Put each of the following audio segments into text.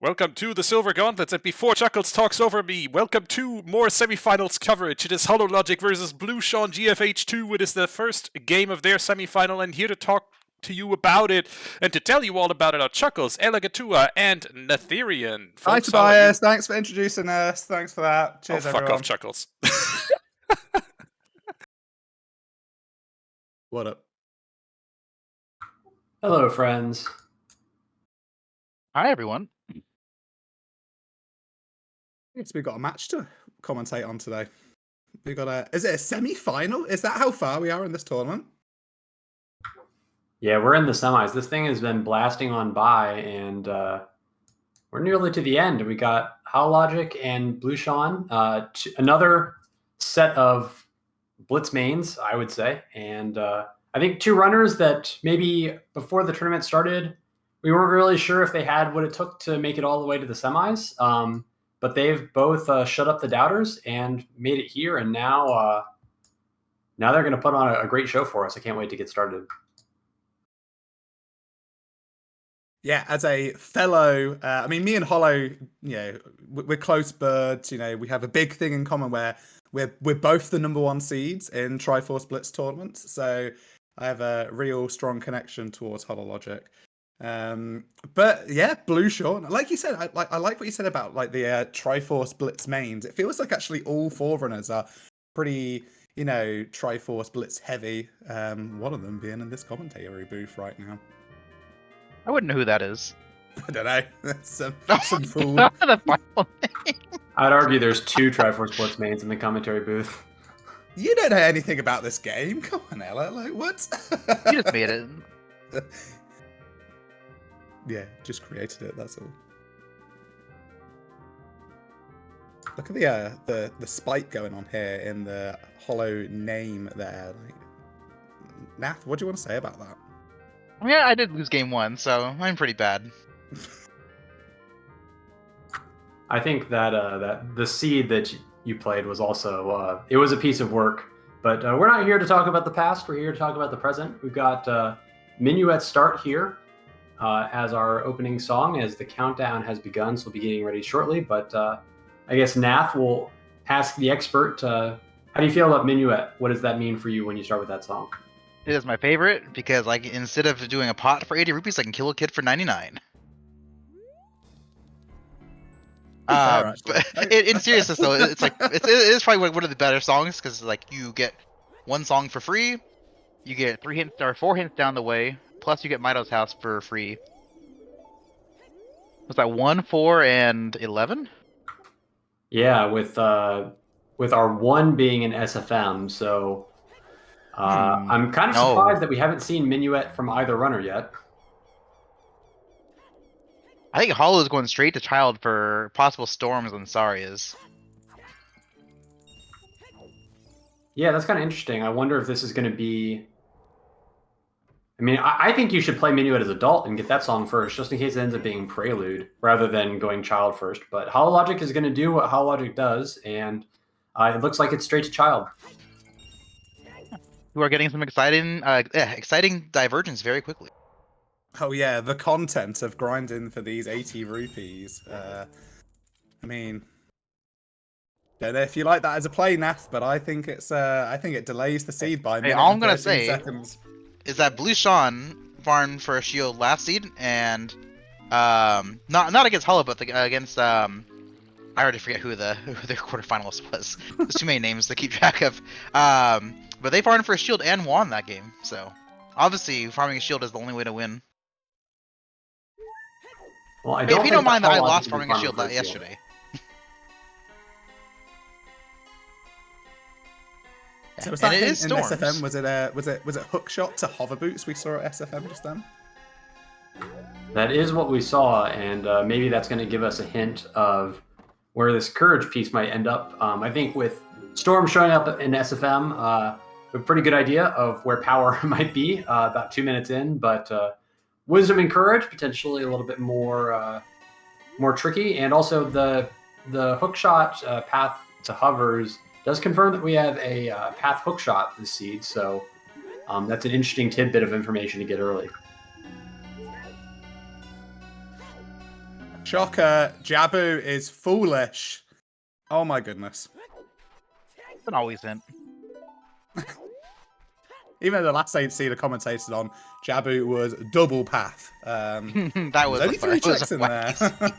Welcome to the Silver Gauntlets, and before Chuckles talks over me, welcome to more semifinals coverage. It is HollowLogic versus Blueseangfh2. It is the first game of their semifinal, and here to talk to you about it and to tell you all about it are Chuckles, Elagatua, and Natheirean. Hi Tobias, thanks for introducing us. Thanks for that. Cheers, fuck everyone. off, Chuckles. What up? Hello, friends. Hi, everyone. Yes, we've got a match to commentate on today. We got is it a semi-final? Is that how far we are in this tournament? Yeah, we're in the semis. This thing has been blasting on by, and we're nearly to the end. We got HollowLogic and Blueseang, another set of Blitz mains, I would say. And I think two runners that maybe before the tournament started, we weren't really sure if they had what it took to make it all the way to the semis. But they've both shut up the doubters and made it here. And now they're going to put on a great show for us. I can't wait to get started. Yeah, as a fellow, I mean, me and Hollow, we're close birds. We have a big thing in common where we're both the #1 seeds in Triforce Blitz tournaments. So I have a real strong connection towards HollowLogic. But yeah, Blueseangfh, like you said, I like what you said about like the Triforce Blitz mains. It feels like actually all forerunners are pretty, Triforce Blitz heavy. One of them being in this commentary booth right now. I wouldn't know who that is. I don't know. some fool. The final name. I'd argue there's two Triforce Blitz mains in the commentary booth. You don't know anything about this game. Come on, Ella. Like what? You just made it. Yeah, just created it. That's all. Look at the spike going on here in the Hollow name there. Like, Nath, what do you want to say about that? Yeah, I did lose game 1, so I'm pretty bad. I think that the seed that you played was also it was a piece of work. But we're not here to talk about the past. We're here to talk about the present. We've got Minuet Start here as our opening song, as the countdown has begun. So we'll be getting ready shortly. But I guess Nath will ask the expert, how do you feel about Minuet? What does that mean for you when you start with that song? It is my favorite because, like, instead of doing a pot for 80 rupees, I can kill a kid for 99. Fair, But in seriousness though, it's like it is probably one of the better songs because like you get one song for free, you get 3 hints or 4 hints down the way, plus you get Mido's house for free. Was that 1, 4, and 11? Yeah, with our 1 being an SFM, so I'm kind of surprised that we haven't seen Minuet from either runner yet. I think Hollow is going straight to Child for possible Storms and Sarias. Yeah, that's kind of interesting. I wonder if this is going to be... I mean, I think you should play Minuet as Adult and get that song first, just in case it ends up being Prelude, rather than going Child first. But HollowLogic is going to do what HollowLogic does, and it looks like it's straight to Child. Who are getting some exciting divergence very quickly. Oh yeah, the content of grinding for these 80 rupees. I mean, don't know if you like that as a play, Nath, but I think it's I think it delays the seed by all I'm gonna 13 say seconds. Is that Blueseangfh farmed for a shield last seed, and not against Hollow, but against I already forget who their quarterfinalist was. There's too many names to keep track of. But they farmed for a shield and won that game. So obviously, farming a shield is the only way to win. Well, If you don't mind that I lost farming a shield yesterday. So was that it in is Storms. SFM? Was it hook shot to hover boots we saw at SFM just then? That is what we saw, and maybe that's going to give us a hint of where this Courage piece might end up. I think with Storm showing up in SFM, a pretty good idea of where power might be about 2 minutes in, but Wisdom and Courage potentially a little bit more tricky, and also the hook shot path to hovers does confirm that we have a path hook shot this seed, so that's an interesting tidbit of information to get early. Shocker, Jabu is foolish. Oh my goodness. It's an always hint. Even though the last scene the commentated on, Jabu was double path. That was only a 3 it was checks a in wacky there.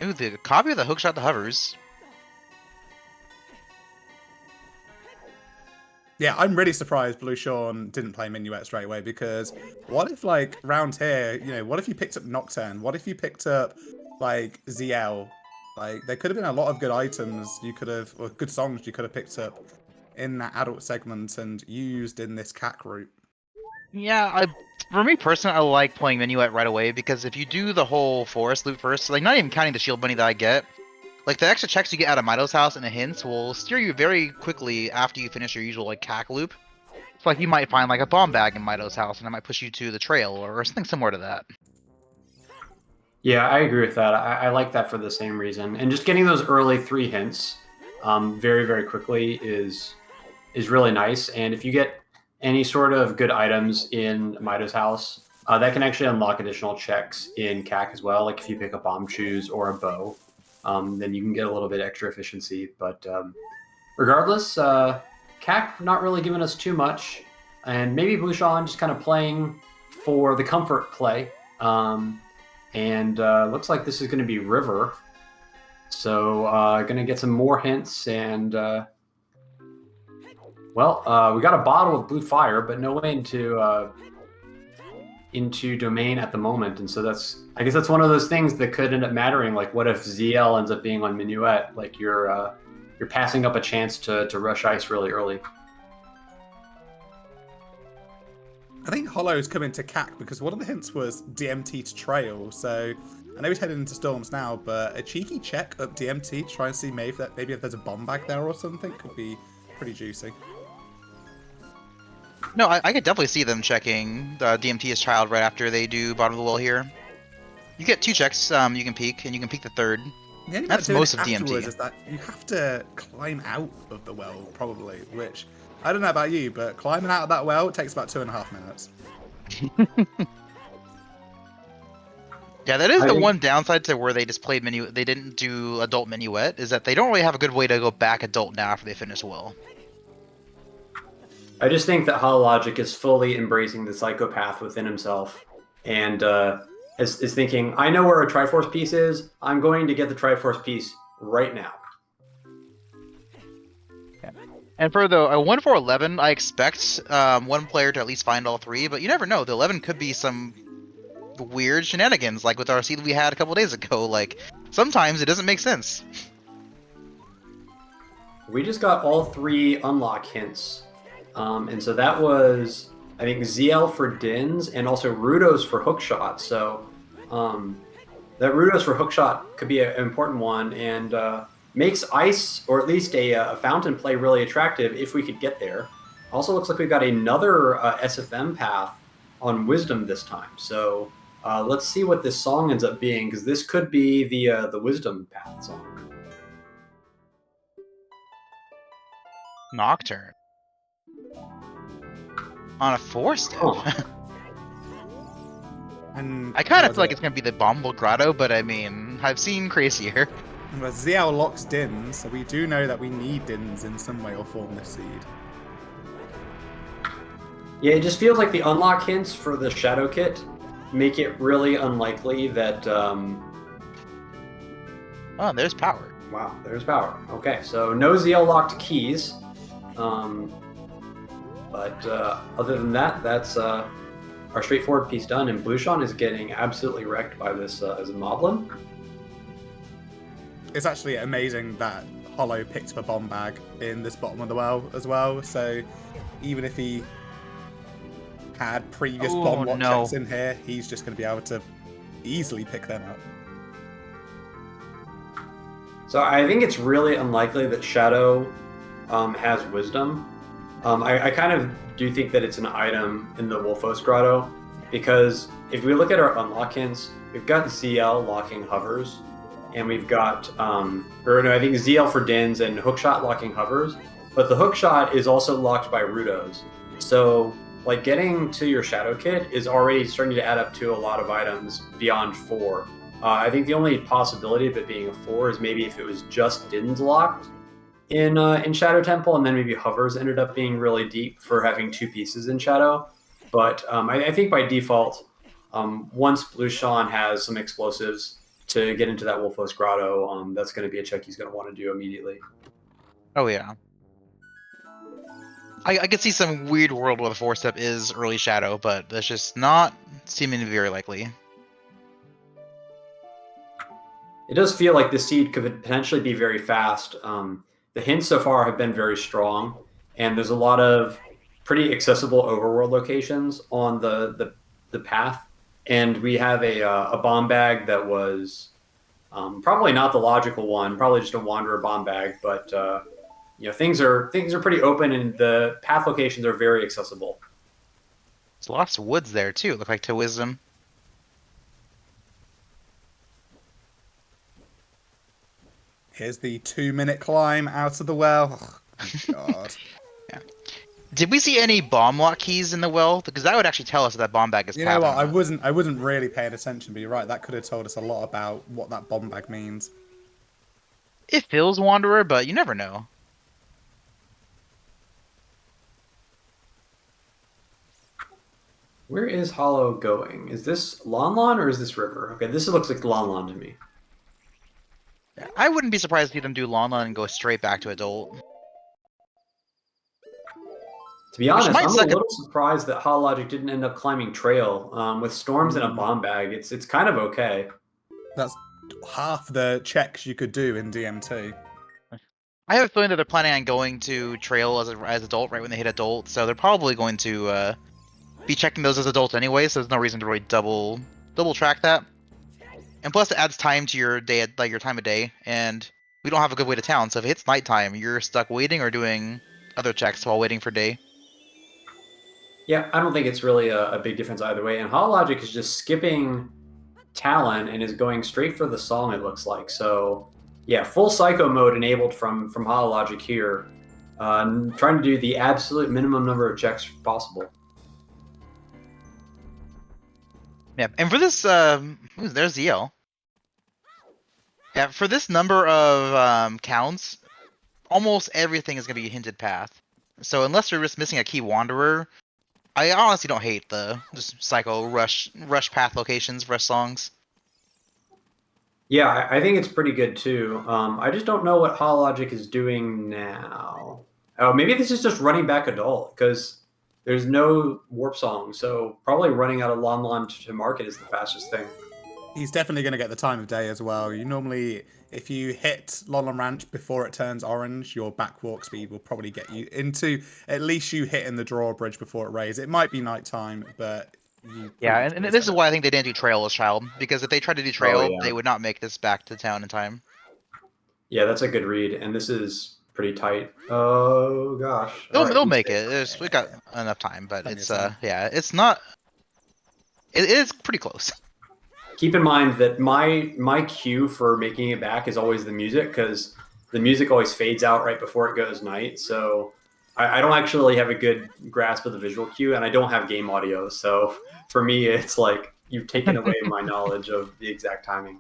Ooh, the copy of the hookshot the hovers. Yeah, I'm really surprised Blue Sean didn't play Minuet straight away, because what if, like, round here, you know, what if you picked up Nocturne? What if you picked up, like, ZL? Like, there could have been a lot of good items you could have, or good songs you could have picked up in that adult segment and used in this CAC route. Yeah, for me personally, I like playing Minuet right away, because if you do the whole forest loop first, like not even counting the shield money that I get, like the extra checks you get out of Mido's house and the hints will steer you very quickly after you finish your usual like CAC loop. So like you might find like a bomb bag in Mido's house and it might push you to the trail or something similar to that. Yeah, I agree with that. I like that for the same reason. And just getting those early 3 hints very, very quickly is really nice. And if you get any sort of good items in Mido's house, that can actually unlock additional checks in CAC as well. Like if you pick a bomb shoes or a bow, then you can get a little bit extra efficiency. But regardless, CAC not really giving us too much. And maybe Blue Sean just kind of playing for the comfort play. And looks like this is going to be River. So going to get some more hints. And, well, we got a bottle of blue fire, but no way into domain at the moment. And so I guess that's one of those things that could end up mattering. Like, what if ZL ends up being on Minuet? Like, you're passing up a chance to rush ice really early. I think Hollow's coming to CAC because one of the hints was DMT to trail, so I know he's heading into Storms now, but a cheeky check up DMT to try and see maybe if there's a bomb bag there or something could be pretty juicy. No, I could definitely see them checking the DMT as child right after they do bottom of the well here. You get 2 checks you can peek, and you can peek the 3rd. The only That's way to do most it of DMT. afterwards is that you have to climb out of the well, probably, which, I don't know about you, but climbing out of that well takes about 2.5 minutes. Yeah, that is the one downside to where they just played Minuet. They didn't do adult Minuet, is that they don't really have a good way to go back adult now after they finish well. I just think that HollowLogic is fully embracing the psychopath within himself and is thinking, I know where a Triforce piece is. I'm going to get the Triforce piece right now. Yeah. And for the 1-4-11, I expect one player to at least find all 3, but you never know. The 11 could be some weird shenanigans, like with our seed we had a couple days ago. Like, sometimes it doesn't make sense. We just got all 3 unlock hints. And so that was, I think, ZL for Dins and also Rudos for Hookshot. So that Rudos for Hookshot could be an important one and makes ice, or at least a fountain play, really attractive if we could get there. Also looks like we've got another SFM path on Wisdom this time. So let's see what this song ends up being, because this could be the Wisdom path song. Nocturne. On a 4-step. Oh. And I kind of feel like it's going to be the Bombable Grotto, but I mean, I've seen crazier. Well, ZL locks Dins, so we do know that we need Dins in some way or form this seed. Yeah, it just feels like the unlock hints for the Shadow Kit make it really unlikely that... Oh, there's power. Wow, there's power. Okay, so no ZL locked keys. But other than that, that's our straightforward piece done. And Blue Sean is getting absolutely wrecked by this as a Moblin. It's actually amazing that Hollow picked up a bomb bag in this bottom of the well as well. So even if he had previous bomb lock checks in here, he's just going to be able to easily pick them up. So I think it's really unlikely that Shadow has Wisdom. I kind of do think that it's an item in the Wolfos Grotto, because if we look at our unlock hints, we've got ZL locking hovers, and we've got, I think ZL for Dins and Hookshot locking hovers, but the Hookshot is also locked by Rudos. So, like, getting to your Shadow Kit is already starting to add up to a lot of items beyond 4. I think the only possibility of it being a 4 is maybe if it was just Din's locked in Shadow Temple, and then maybe Hovers ended up being really deep for having 2 pieces in Shadow. But I think by default, once Blueshawn has some explosives to get into that Wolfos Grotto, that's going to be a check he's going to want to do immediately. Oh yeah. I could see some weird world where the 4-step is early Shadow, but that's just not seeming to be very likely. It does feel like the seed could potentially be very fast. The hints so far have been very strong, and there's a lot of pretty accessible overworld locations on the path. And we have a bomb bag that was probably not the logical one, probably just a wanderer bomb bag, but things are pretty open, and the path locations are very accessible. There's lots of woods there too. Look like to Wisdom. Here's the 2-minute climb out of the well. Oh, God. Yeah. Did we see any bomb lock keys in the well? Because that would actually tell us if that bomb bag is. You know what? I wasn't really paying attention, but you're right. That could have told us a lot about what that bomb bag means. It feels Wanderer, but you never know. Where is Hollow going? Is this Lon Lon or is this River? Okay, this looks like Lon Lon to me. I wouldn't be surprised to see them do Lon Lon and go straight back to Adult. To be honest, might I'm a suck little surprised that HollowLogic didn't end up climbing Trail. With Storms and a bomb bag, it's kind of okay. That's half the checks you could do in DMT. I have a feeling that they're planning on going to Trail as Adult right when they hit Adult, so they're probably going to be checking those as Adult anyway, so there's no reason to really double track that. And plus, it adds time to your day, like your time of day, and we don't have a good way to town. So if it hits nighttime, you're stuck waiting or doing other checks while waiting for day. Yeah, I don't think it's really a big difference either way. And HollowLogic is just skipping Talon and is going straight for the song, it looks like. So, yeah, full Psycho mode enabled from HollowLogic here. Trying to do the absolute minimum number of checks possible. Yeah, and for this, there's ZL. Yeah, for this number of counts, almost everything is going to be a hinted path. So unless you're just missing a key Wanderer, I honestly don't hate the just Psycho rush path locations, rush songs. Yeah, I think it's pretty good too. I just don't know what HollowLogic is doing now. Oh, maybe this is just running back Adult, because there's no warp song, so probably running out of Lon Lon to market is the fastest thing. He's definitely going to get the time of day as well. You normally, if you hit Lon Lon Ranch before it turns orange, your back walk speed will probably get you into at least you hitting the drawbridge before it rays. It might be nighttime, but yeah, and this is why I think they didn't do Trail as Child, because if they tried to do Trail, they would not make this back to town in time. Yeah, that's a good read, and this is pretty tight. Oh gosh, they'll make it. We got enough time, but it's yeah, it's not. It is pretty close. Keep in mind that my cue for making it back is always the music, because the music always fades out right before it goes night. So I don't actually have a good grasp of the visual cue, and I don't have game audio. So for me, it's like you've taken away my knowledge of the exact timing.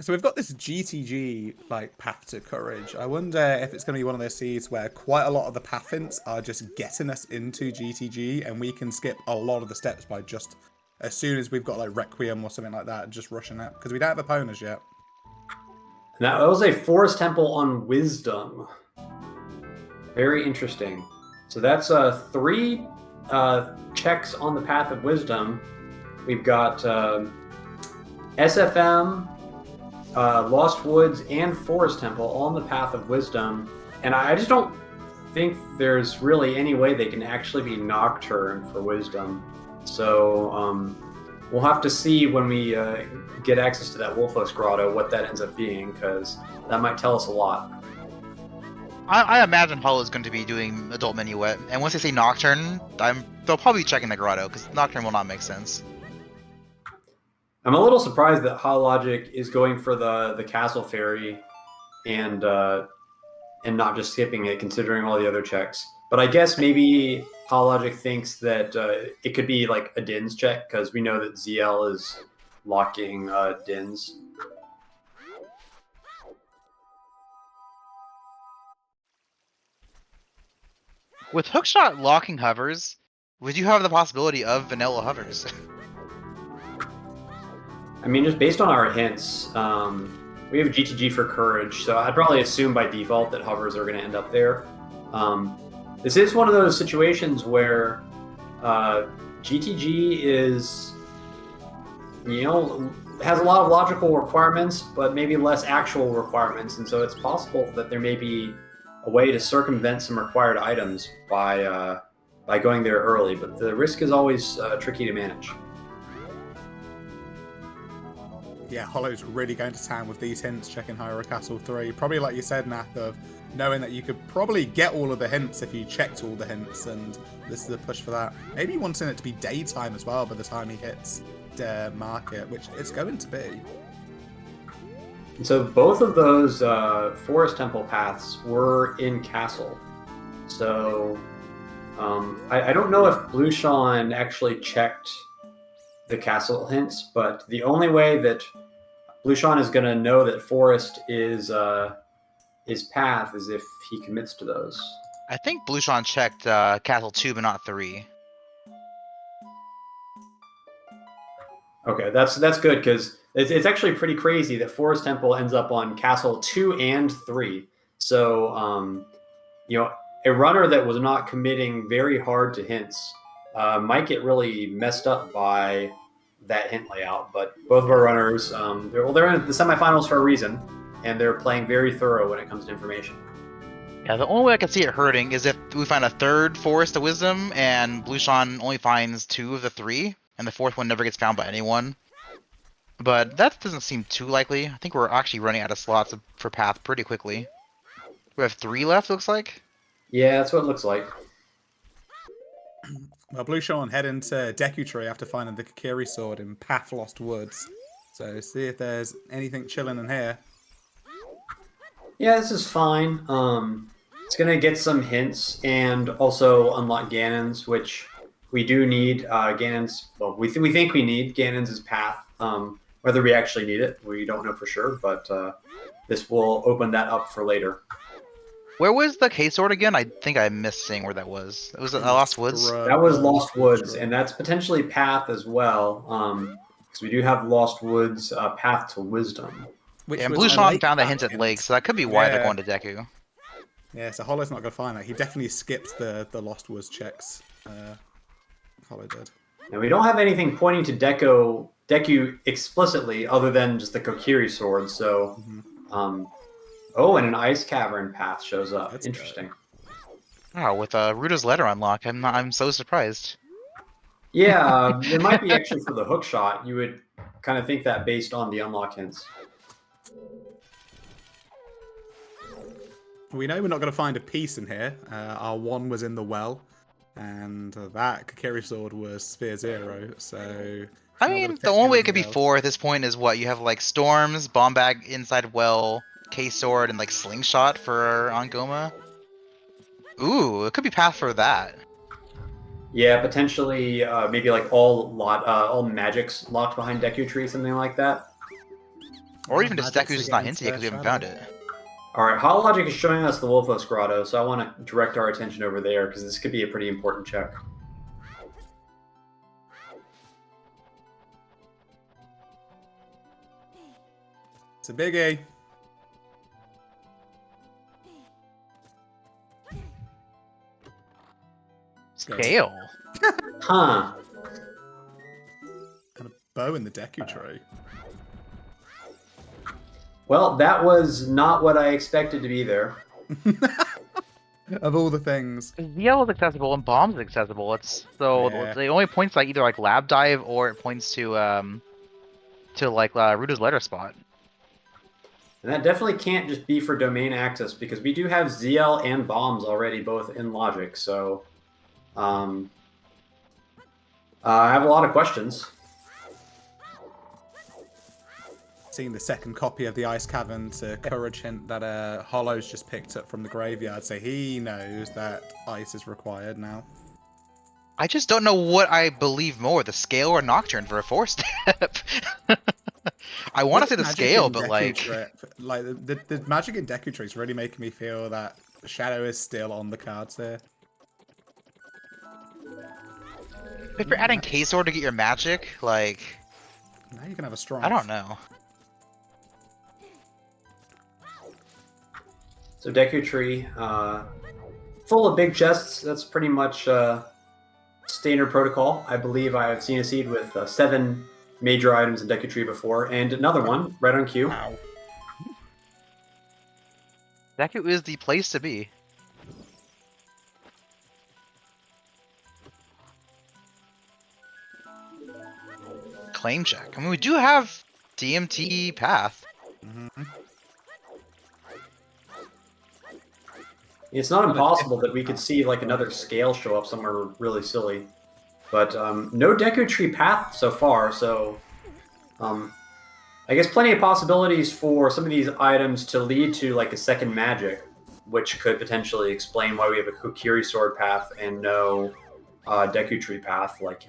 So we've got this GTG like path to courage. I wonder if it's going to be one of those seeds where quite a lot of the path hints are just getting us into GTG, and we can skip a lot of the steps by just as soon as we've got like Requiem or something like that, just rushing it, because we don't have opponents yet. And that was a Forest Temple on Wisdom. Very interesting. So that's 3 checks on the path of Wisdom. We've got SFM, Lost Woods, and Forest Temple all on the path of Wisdom. And I just don't think there's really any way they can actually be Nocturne for Wisdom. So we'll have to see when we get access to that Wolfos Grotto what that ends up being, because that might tell us a lot. I imagine Hollow is going to be doing Adult Minuet, and once they say Nocturne, they'll probably be checking the Grotto, because Nocturne will not make sense. I'm a little surprised that HollowLogic is going for the Castle Fairy and not just skipping it, considering all the other checks. But I guess maybe HollowLogic thinks that it could be like a DINS check, because we know that ZL is locking DINS. With hookshot locking hovers, would you have the possibility of vanilla hovers? I mean, just based on our hints, we have GTG for courage, so I'd probably assume by default that hovers are going to end up there. This is one of those situations where GTG is, has a lot of logical requirements, but maybe less actual requirements, and so it's possible that there may be a way to circumvent some required items by going there early, but the risk is always tricky to manage. Yeah, Hollow's really going to town with these hints, checking Hyrule Castle 3. Probably like you said, Nath, of knowing that you could probably get all of the hints if you checked all the hints, and this is a push for that. Maybe he wants it to be daytime as well by the time he hits the market, which it's going to be. And so both of those forest temple paths were in castle. So I don't know if Blueshawn actually checked the castle hints, but the only way that Blueshawn is going to know that forest is path is if he commits to those. I think Blueshawn checked Castle 2, but not 3. Okay, that's good, because it's actually pretty crazy that Forest Temple ends up on Castle 2 and 3. So, a runner that was not committing very hard to hints might get really messed up by that hint layout. But both of our runners, they're in the semifinals for a reason, and they're playing very thorough when it comes to information. Yeah, the only way I can see it hurting is if we find a third Forest of Wisdom and Blueshawn only finds 2 of the 3, and the 4th one never gets found by anyone. But that doesn't seem too likely. I think we're actually running out of slots for Path pretty quickly. We have 3 left, looks like. Yeah, that's what it looks like. Well, Blueshawn head into Deku Tree after finding the Kakiri sword in Path Lost Woods. So see if there's anything chilling in here. Yeah, this is fine. It's gonna get some hints and also unlock Ganon's, which we do need. Ganon's, well, we think we need Ganon's path. Whether we actually need it, we don't know for sure, but this will open that up for later. Where was the K-Sword again? I think I missed seeing where that was. It was Lost Woods? That was Lost Woods, and that's potentially Path as well, because we do have Lost Woods Path to Wisdom. And Blueshawn found the hint at Lake, so that could be why they're going to Deku. Yeah, so Hollow's not going to find that. He definitely skipped the Lost Woods checks. Hollow did. And we don't have anything pointing to Deku explicitly, other than just the Kokiri sword. So, oh, and an ice cavern path shows up. That's interesting. Wow, with Ruda's letter unlock, I'm so surprised. Yeah, it might be actually for the hook shot. You would kind of think that based on the unlock hints. We know we're not going to find a piece in here. Our 1 was in the well, and that Kakiri sword was Sphere 0, so... I mean, the only way it could be 4 at this point is what? You have, like, Storms, Bomb Bag, Inside Well, K-Sword, and, like, Slingshot for Angoma. Ooh, it could be Path for that. Yeah, potentially, maybe, like, all magics locked behind Deku Tree, something like that. Or even just Deku's just not hinted yet because we haven't found it. Alright, HollowLogic is showing us the Wolfos Grotto, so I want to direct our attention over there, because this could be a pretty important check. It's a biggie. Scale. Huh. And a bow in the Deku Tree. Well, that was not what I expected to be there. Of all the things. Yellow's accessible and Bomb's accessible. It only points like either like Lab Dive or it points to like Ruda's letter spot. And that definitely can't just be for domain access, because we do have ZL and Bombs already both in Logic, so I have a lot of questions. seen the second copy of the Ice Cavern to Courage hint that Hollow's just picked up from the graveyard, so he knows that ice is required now. I just don't know what I believe more, the scale or Nocturne for a 4-step. I want to say the Magic scale, in but Deku like... Trip, like the magic in Deku Tree is really making me feel that Shadow is still on the cards here. If you're adding K-Sword to get your magic, like... Now you can have a strong. I don't know. So Deku Tree, full of big chests. That's pretty much standard protocol. I believe I have seen a seed with 7 major items in Deku Tree before, and another one right on cue. Wow. Deku is the place to be. Claim check. I mean, we do have DMT path. Mm-hmm. It's not impossible that we could see like another scale show up somewhere really silly, but no Deku Tree path so far. So I guess plenty of possibilities for some of these items to lead to like a second magic, which could potentially explain why we have a Kokiri sword path and no Deku Tree path. Like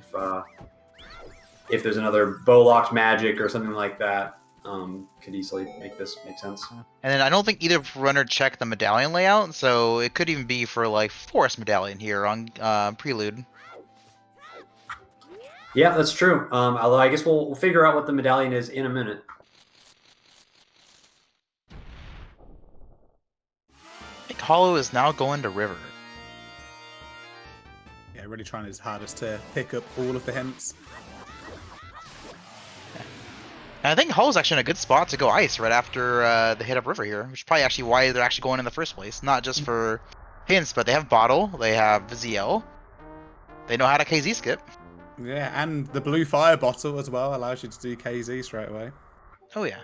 if there's another bow-locked magic or something like that, could easily make this make sense. And then I don't think either runner checked the medallion layout, so it could even be for like Forest Medallion here on Prelude. Yeah, that's true. Although I guess we'll figure out what the medallion is in a minute. I think Hollow is now going to River. Yeah, really trying his hardest to pick up all of the hints. And I think Hollow's actually in a good spot to go Ice right after the hit of River here, which is probably actually why they're actually going in the first place. Not just for hints, but they have Bottle, they have ZL, they know how to KZ skip. Yeah, and the blue fire bottle as well allows you to do KZ straight away. Oh yeah.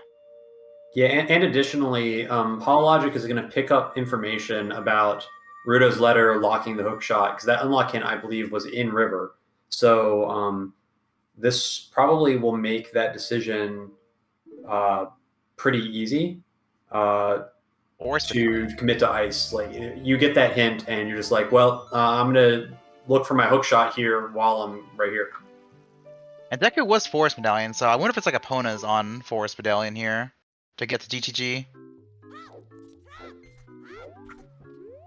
Yeah, and additionally, HollowLogic is going to pick up information about Rudo's letter locking the hook shot, because that unlock hint, I believe, was in River. So this probably will make that decision pretty easy to commit to Ice. Like, you get that hint, and you're just like, well, I'm going to look for my hook shot here while I'm right here. And Deku was Forest Medallion, so I wonder if it's like Epona's on Forest Medallion here to get to GTG.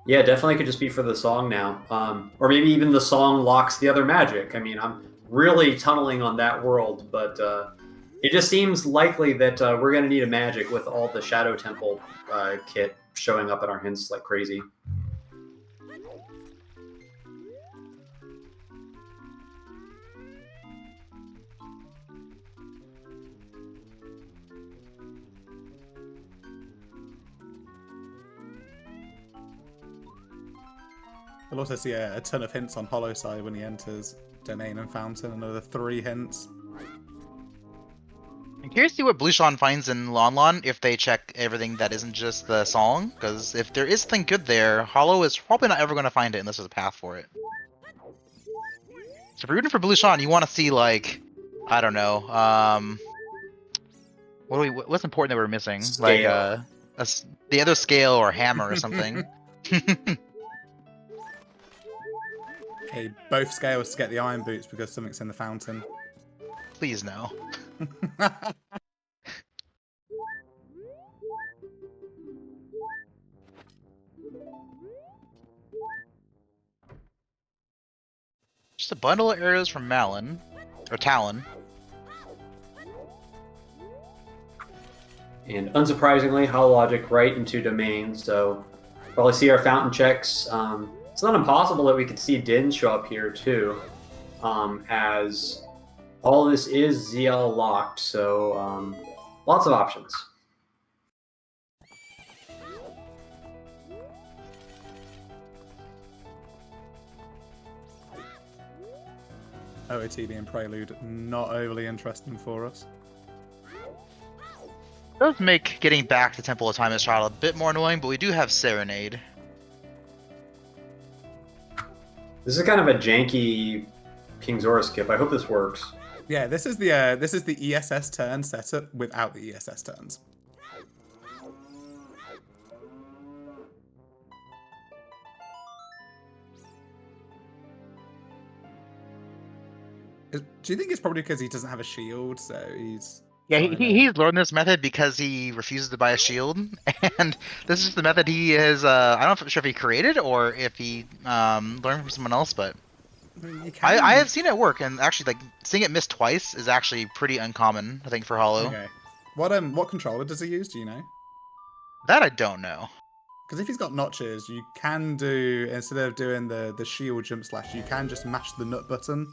Yeah, definitely could just be for the song now. Or maybe even the song locks the other magic. I mean, I'm really tunneling on that world, but it just seems likely that we're going to need a magic with all the Shadow Temple kit showing up in our hints like crazy. You'll also see a ton of hints on Hollow side when he enters Domain and Fountain. Another 3 hints. I'm curious to see what Blueseangfh2 finds in Lon Lon if they check everything that isn't just the song, because if there is something good there, Hollow is probably not ever going to find it unless there's a path for it. So if you're rooting for Blueseangfh2, you want to see like, I don't know, what's important that we're missing? Scale. Like the other scale or hammer or something. Okay, both scales to get the iron boots because something's in the fountain. Please no. Just a bundle of arrows from Malon, or Talon. And unsurprisingly, HollowLogic right into Domain, so probably see our fountain checks. It's not impossible that we could see Din show up here too, as all this is ZL locked, so lots of options. OOTB and Prelude, not overly interesting for us. It does make getting back to Temple of Time and Child a bit more annoying, but we do have Serenade. This is kind of a janky King Zora skip. I hope this works. Yeah, this is the ESS turn setup without the ESS turns. Do you think it's probably because he doesn't have a shield, so he's Yeah, trying to- he's learned this method because he refuses to buy a shield, and this is the method he is. I don't know sure if he created or if he learned from someone else, but I mean, you I can- have seen it work, and actually, like seeing it miss twice is actually pretty uncommon. I think for Hollow. Okay. What controller does he use? Do you know? That I don't know. Because if he's got notches, you can do, instead of doing the shield jump slash, you can just mash the nut button,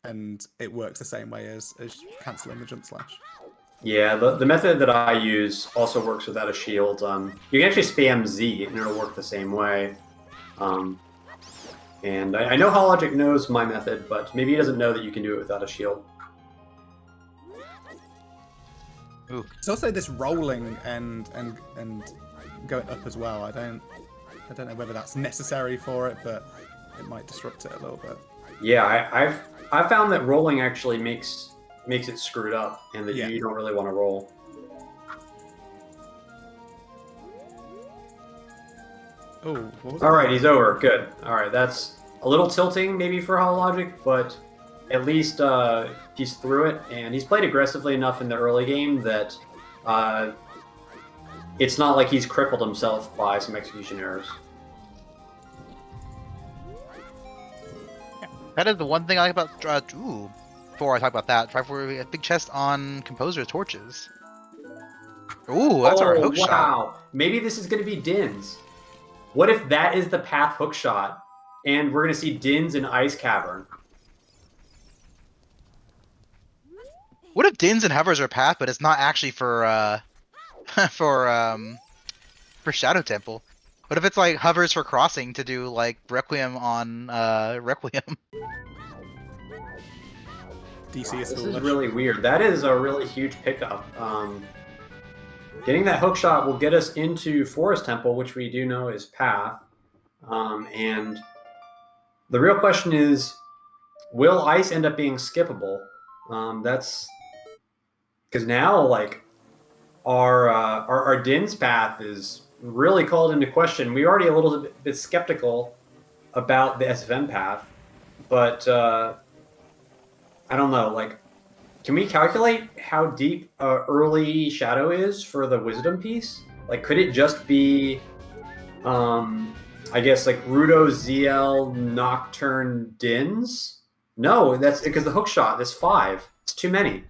and it works the same way as cancelling the jump slash. Yeah, the method that I use also works without a shield. You can actually spam Z and it'll work the same way. And I know HollowLogic knows my method, but maybe he doesn't know that you can do it without a shield. Ooh. It's also this rolling and going up as well. I don't know whether that's necessary for it, but it might disrupt it a little bit. Yeah, I've found that rolling actually makes it screwed up, and that Yeah. you don't really want to roll. Oh, what was All that? right, he's over. Good. All right, that's a little tilting maybe for HollowLogic, but at least he's through it, and he's played aggressively enough in the early game that it's not like he's crippled himself by some execution errors. That is the one thing I like about. Ooh, before I talk about that, Triforce, a big chest on Composer torches. Ooh, that's our hook shot. Wow. Maybe this is going to be Din's. What if that is the path hook shot, and we're going to see Din's in Ice Cavern? What if Dins and Hovers are path, but it's not actually for for Shadow Temple? What if it's like Hovers for crossing to do like Requiem on Requiem? DC is This is foolish. really weird. That is a really huge pickup. Getting that hook shot will get us into Forest Temple, which we do know is path. And the real question is, will Ice end up being skippable? That's because now, like, our Din's path is really called into question. We're already a little bit skeptical about the SFM path, but I don't know. Like, can we calculate how deep early Shadow is for the Wisdom piece? Like, could it just be, I guess, like Rudo, ZL, Nocturne, Dins? No, that's because the hook shot. That's 5. It's too many.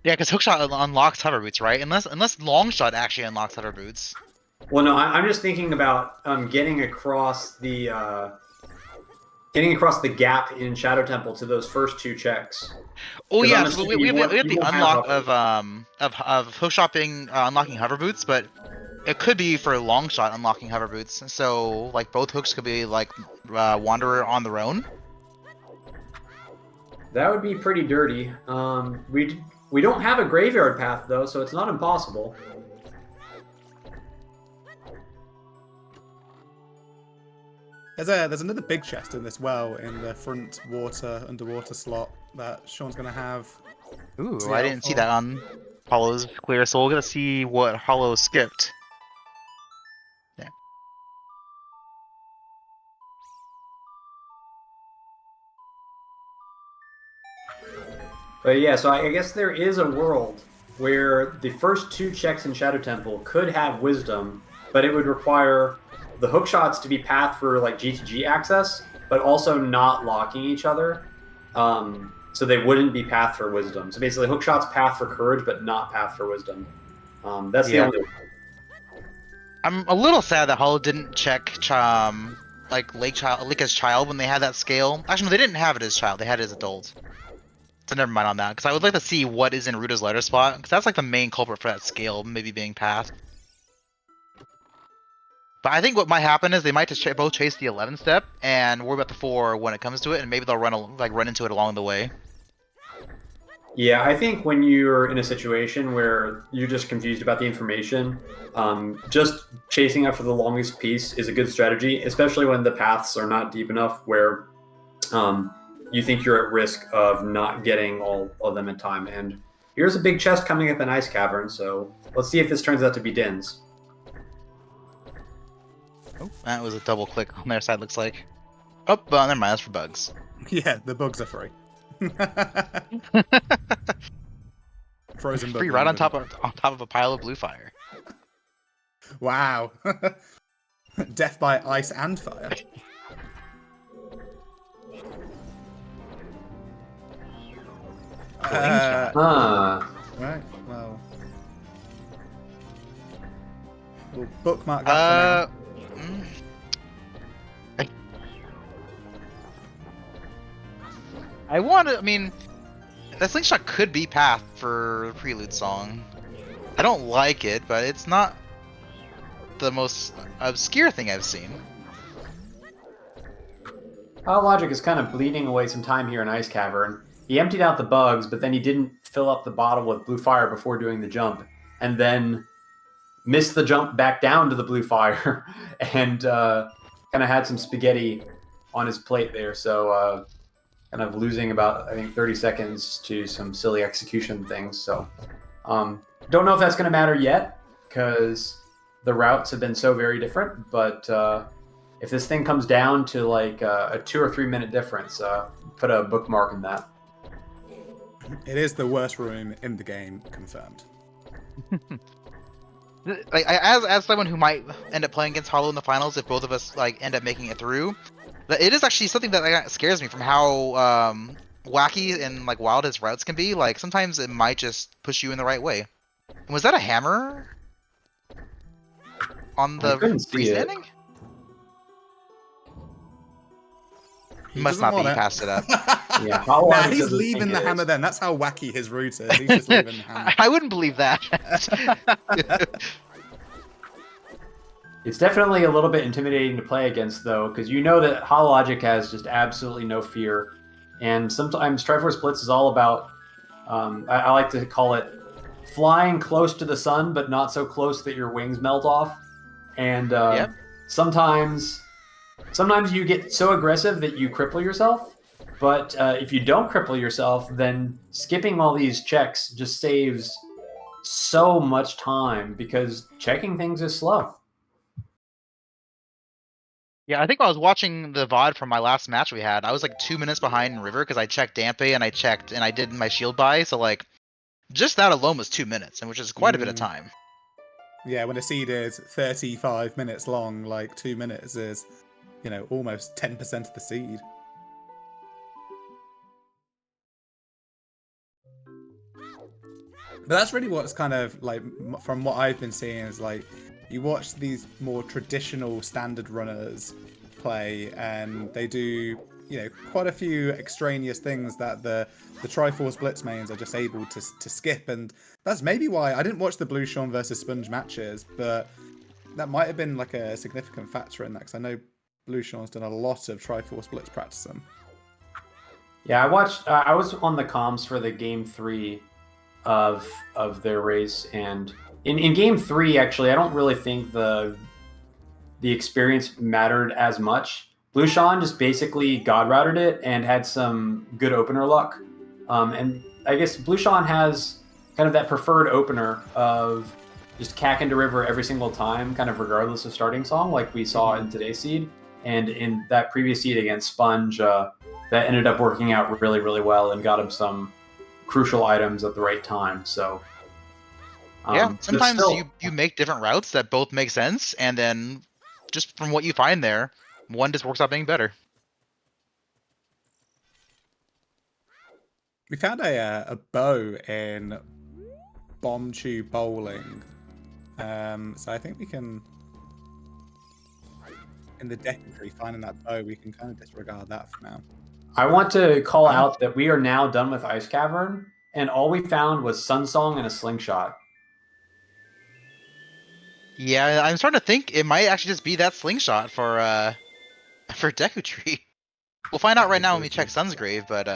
Yeah, because Hookshot unlocks Hover Boots, right? Unless Longshot actually unlocks Hover Boots. Well, no, I'm just thinking about getting across the gap in Shadow Temple to those first 2 checks. Oh 'Cause yeah, I'm so assuming we you have won't the have unlock hovers. of Hookshot being unlocking Hover Boots, but it could be for Longshot unlocking Hover Boots. So like both hooks could be like Wanderer on their own. That would be pretty dirty. We don't have a graveyard path though, so it's not impossible. There's another big chest in this well in the front underwater slot that Sean's gonna have. Ooh, See I how didn't see far- that on Hollow's clear, so we're gonna see what Hollow skipped. Yeah. But yeah, so I guess there is a world where the first 2 checks in Shadow Temple could have Wisdom, but it would require the hook shots to be path for like GTG access, but also not locking each other. So they wouldn't be path for Wisdom. So basically, hook shots path for Courage, but not path for Wisdom. That's Yeah. the only. I'm a little sad that Hollow didn't check like Lake as child when they had that scale. Actually, no, they didn't have it as child. They had it as adult. So never mind on that, because I would like to see what is in Ruda's letter spot, because that's like the main culprit for that scale, maybe being passed. But I think what might happen is they might just both chase the 11 step and worry about the 4 when it comes to it, and maybe they'll run into it along the way. Yeah, I think when you're in a situation where you're just confused about the information, just chasing after the longest piece is a good strategy, especially when the paths are not deep enough where you think you're at risk of not getting all of them in time. And here's a big chest coming up in Ice Cavern, so let's see if this turns out to be Din's. Oh, that was a double click on their side, looks like. Oh, well, never mind, that's for bugs. Yeah, the bugs are free. Frozen bug Free right on engine. top of a pile of blue fire. Wow. Death by ice and fire. Right, well. We'll bookmark that for now. I want to, I mean, that slingshot could be Path for the Prelude song. I don't like it, but it's not the most obscure thing I've seen. HollowLogic is kind of bleeding away some time here in Ice Cavern. He emptied out the bugs, but then he didn't fill up the bottle with blue fire before doing the jump, and then missed the jump back down to the blue fire, and kind of had some spaghetti on his plate there, so kind of losing about, I think, 30 seconds to some silly execution things. So don't know if that's going to matter yet, because the routes have been so very different, but if this thing comes down to like a 2 or 3 minute difference, put a bookmark in that. It is the worst room in the game, confirmed. Like, as someone who might end up playing against Hollow in the finals, if both of us like end up making it through, it is actually something that like, scares me from how wacky and like wild his routes can be. Like sometimes it might just push you in the right way. Was that a hammer on the freestanding? Must not be. He passed it up. Yeah, nah, he's leaving the hammer then. That's how wacky his route is. He's just leaving the hammer. I wouldn't believe that. It's definitely a little bit intimidating to play against, though, because you know that HollowLogic has just absolutely no fear. And sometimes Triforce Blitz is all about, I like to call it, flying close to the sun, but not so close that your wings melt off. And sometimes you get so aggressive that you cripple yourself. But if you don't cripple yourself, then skipping all these checks just saves so much time because checking things is slow. Yeah, I think when I was watching the VOD from my last match we had, I was like 2 minutes behind in River because I checked Dampe and I did my shield buy, so like just that alone was 2 minutes, and which is quite a bit of time. Yeah, when a seed is 35 minutes long, like 2 minutes is, you know, almost 10% of the seed. But that's really what's kind of like, from what I've been seeing, is like you watch these more traditional standard runners play, and they do, you know, quite a few extraneous things that the Triforce Blitz mains are just able to skip, and that's maybe why I didn't watch the Blueseangfh2 versus Sponge matches, but that might have been like a significant factor in that, because I know Blueseangfh's done a lot of Triforce Blitz practicing. Yeah, I watched. I was on the comms for the game 3 of their race, and in game 3, actually, I don't really think the experience mattered as much. Blueseangfh just basically god routed it and had some good opener luck, and I guess Blueseangfh has kind of that preferred opener of just cack into river every single time, kind of regardless of starting song, like we saw in today's seed, and in that previous seed against Sponge, that ended up working out really, really well and got him some crucial items at the right time. So yeah, sometimes you make different routes that both make sense, and then just from what you find there, one just works out being better. We found a bow in Bomb Tube Bowling, so I think we can, in the deck tree, finding that bow, we can kind of disregard that for now. I want to call out that we are now done with Ice Cavern, and all we found was Sun Song and a slingshot. Yeah, I'm starting to think it might actually just be that slingshot for Deku Tree. We'll find out right now when we check Sun's Grave, but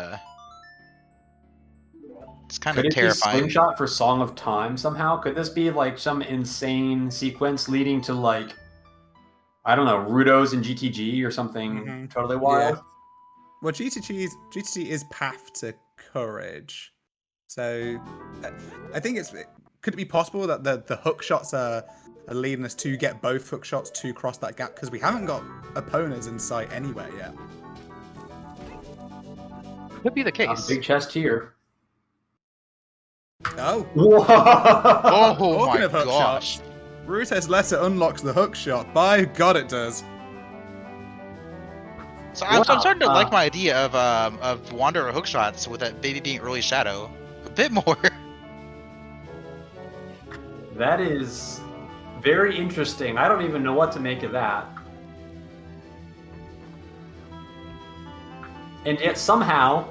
it's kind of terrifying. Could it be slingshot for Song of Time somehow? Could this be like some insane sequence leading to, like, I don't know, Rudos and GTG or something totally wild? Well, GTT is path to courage, so I think could it be possible that the hook shots are leading us to get both hook shots to cross that gap, because we haven't got opponents in sight anywhere yet. Could be the case. Big chest here. Oh, Whoa! Oh talking my of hook gosh. shots, Rute's letter unlocks the hook shot. By God, it does. So I'm starting to Wow. like my idea of Wanderer hook shots with that baby being early shadow a bit more. That is very interesting. I don't even know what to make of that. And yet somehow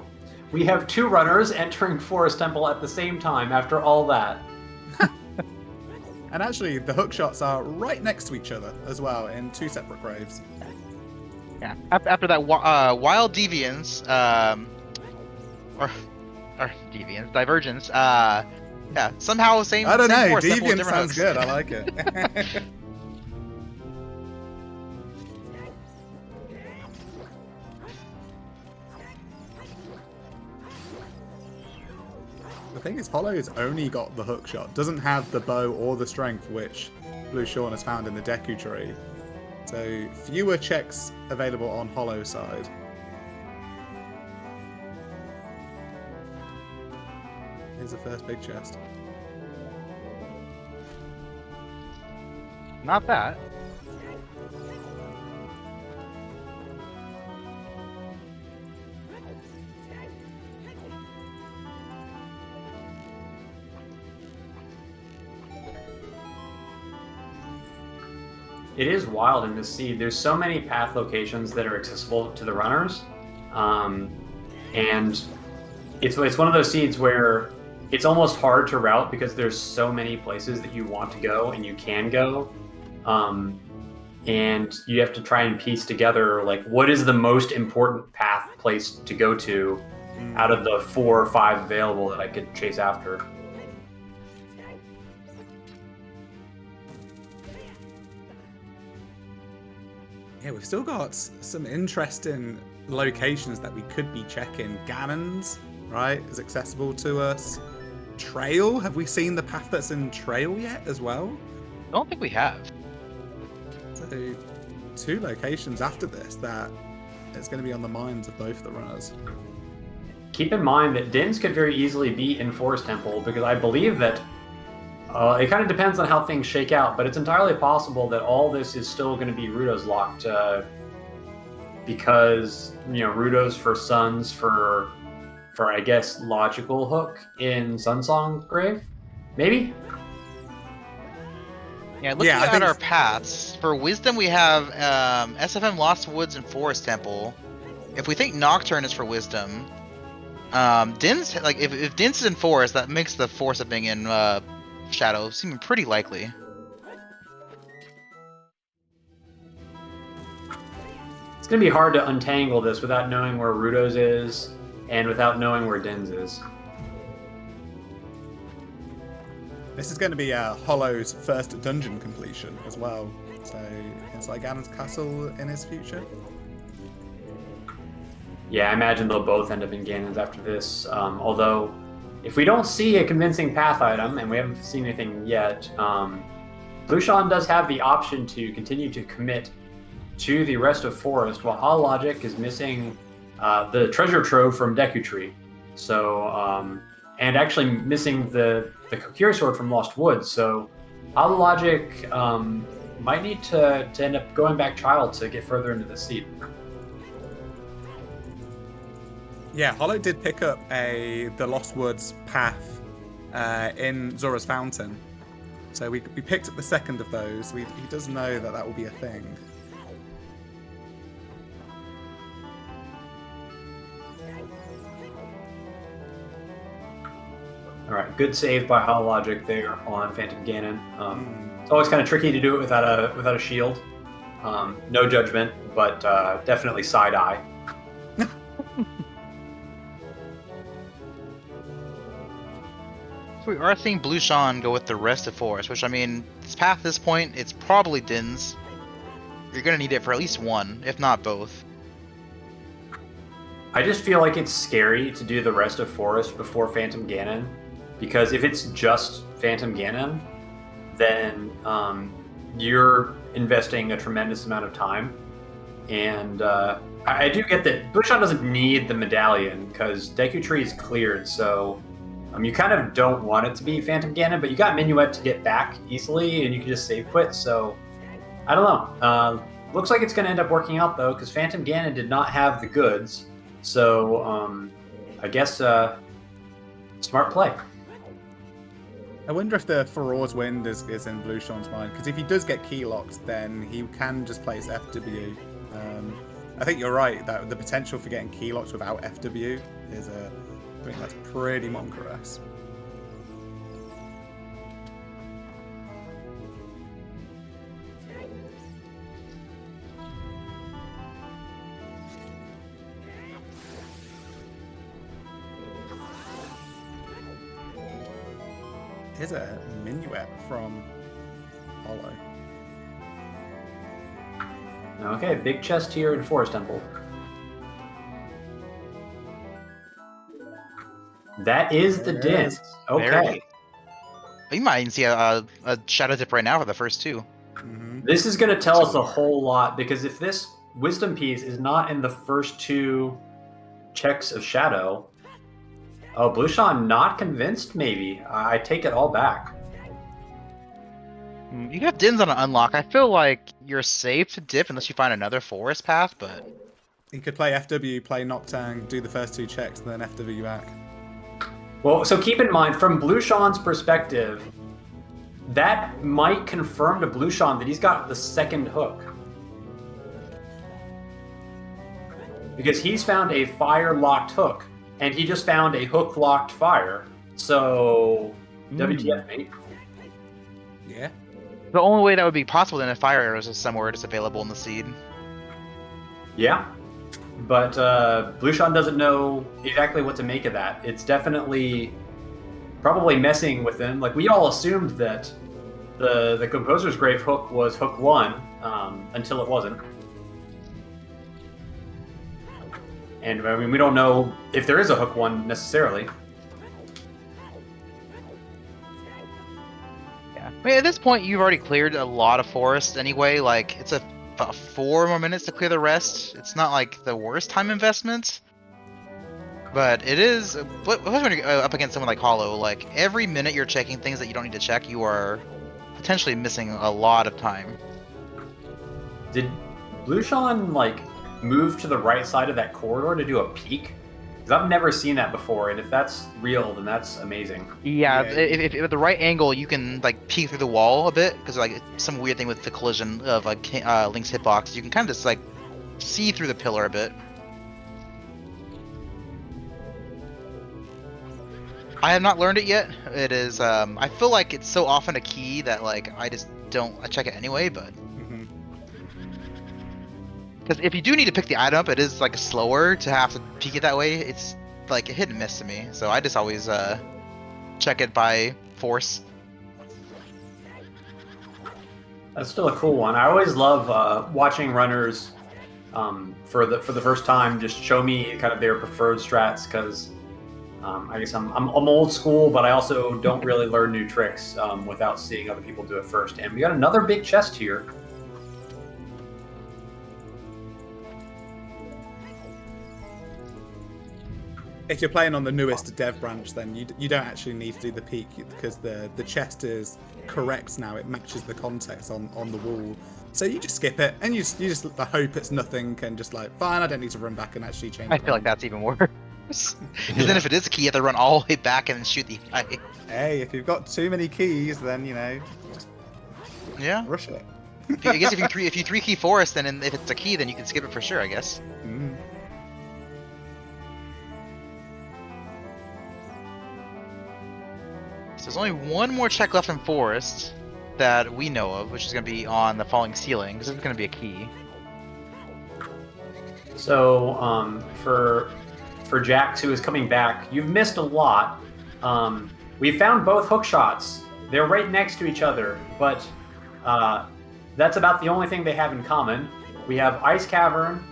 we have two runners entering Forest Temple at the same time after all that. And actually, the hook shots are right next to each other as well in two separate graves. Yeah. After that wild deviance, or deviance, divergence, yeah, somehow same. I don't same know. Forest Temple with Deviant different sounds hooks. good. I like it. The thing is, Hollow's only got the hook shot, doesn't have the bow or the strength, which Blue Sean has found in the Deku tree. So fewer checks available on Hollow's side. Here's the first big chest. Not that. It is wild in this seed. There's so many path locations that are accessible to the runners, and it's one of those seeds where it's almost hard to route because there's so many places that you want to go and you can go, and you have to try and piece together like what is the most important path place to go to out of the 4 or 5 available that I could chase after. Yeah, we've still got some interesting locations that we could be checking. Ganon's, right, is accessible to us. Trail, have we seen the path that's in Trail yet as well? I don't think we have. So, 2 locations after this that it's going to be on the minds of both the runners. Keep in mind that Dins could very easily be in Forest Temple because I believe that it kind of depends on how things shake out, but it's entirely possible that all this is still going to be Rudo's locked because, you know, Rudo's for Suns for I guess logical hook in Sunsong Grave, maybe. Yeah, looking at our paths, for Wisdom we have SFM Lost Woods and Forest Temple. If we think Nocturne is for Wisdom, Din's, like, if Din's is in Forest, that makes the Force of being in Shadow seem pretty likely. It's going to be hard to untangle this without knowing where Rudo's is and without knowing where Din's is. This is going to be Hollow's first dungeon completion as well. So, it's like Ganon's Castle in his future. Yeah, I imagine they'll both end up in Ganon's after this. Although, if we don't see a convincing path item, and we haven't seen anything yet, Blueshawn does have the option to continue to commit to the rest of Forest, while HollowLogic is missing the treasure trove from Deku Tree. So, and actually missing the Kokiri sword from Lost Woods. So, HollowLogic might need to end up going back Child to get further into the seed. Yeah, Hollow did pick up the Lost Woods path in Zora's Fountain. So we picked up the second of those. He does know that will be a thing. All right, good save by HollowLogic there on Phantom Ganon. It's always kind of tricky to do it without a shield. No judgment, but definitely side eye. So we are seeing Blueshawn go with the rest of Forest, which, I mean, this path at this point, it's probably Din's. You're going to need it for at least one, if not both. I just feel like it's scary to do the rest of Forest before Phantom Ganon, because if it's just Phantom Ganon, then you're investing a tremendous amount of time. And I do get that Blueshon doesn't need the medallion because Deku Tree is cleared, so you kind of don't want it to be Phantom Ganon, but you got Minuet to get back easily, and you can just save quit, so I don't know. Looks like it's going to end up working out, though, because Phantom Ganon did not have the goods, so I guess smart play. I wonder if the Feroz Wind is in Blueshon's mind, because if he does get key locked, then he can just place FW. I think you're right that the potential for getting key locked without FW is I think that's pretty monstrous. Here's a Minuet from Hollow. Okay, big chest here in Forest Temple. That is the There it din. is. Okay. You might even see a Shadow Dip right now for the first two. Mm-hmm. This is going to tell us a whole lot, because if this Wisdom piece is not in the first two checks of Shadow, Blueshon not convinced, maybe. I take it all back. You have Dins on an unlock. I feel like you're safe to dip unless you find another forest path, but... He could play FW, play Nocturne, do the first two checks, and then FW back. Well, so keep in mind, from Blueshon's perspective, that might confirm to Blueshon that he's got the second hook. Because he's found a fire-locked hook, and he just found a hook-locked fire. So, WTF, mate? Yeah. The only way that would be possible then if Fire Arrows is somewhere it's available in the seed. Yeah, but Blueshon doesn't know exactly what to make of that. It's definitely probably messing with him. Like, we all assumed that the Composer's Grave hook was hook 1 until it wasn't. And I mean, we don't know if there is a hook 1 necessarily. Yeah. I mean, at this point, you've already cleared a lot of forest anyway. Like, it's about 4 more minutes to clear the rest. It's not like the worst time investment. But it is, when you're up against someone like Hollow, like, every minute you're checking things that you don't need to check, you are potentially missing a lot of time. Did Blueshon, like, move to the right side of that corridor to do a peek? Because I've never seen that before, and if that's real, then that's amazing. Yeah, Yeah. if at the right angle, you can like peek through the wall a bit because like some weird thing with the collision of like Link's hitbox, you can kind of just like see through the pillar a bit. I have not learned it yet. It is I feel like it's so often a key that like I check it anyway, but. Because if you do need to pick the item up, it is like slower to have to peek it that way. It's like a hit and miss to me, so I just always check it by force. That's still a cool one. I always love watching runners for the first time just show me kind of their preferred strats, because I guess I'm old school, but I also don't really learn new tricks without seeing other people do it first. And we got another big chest here. If you're playing on the newest dev branch, then you don't actually need to do the peek because the chest is correct now. It matches the context on the wall. So you just skip it and you just hope it's nothing and just like, fine, I don't need to run back and actually change I it feel like around. that's even worse. Because then if it is a key, you have to run all the way back and shoot the eye. Hey, if you've got too many keys, then, you know, just Yeah. rush it. I guess if you three key forest, then if it's a key, then you can skip it for sure, I guess. Mm. So there's only one more check left in forest that we know of, which is going to be on the falling ceiling, because it's going to be a key. So for Jax, who is coming back, you've missed a lot. We found both hook shots. They're right next to each other, but that's about the only thing they have in common. We have Ice Cavern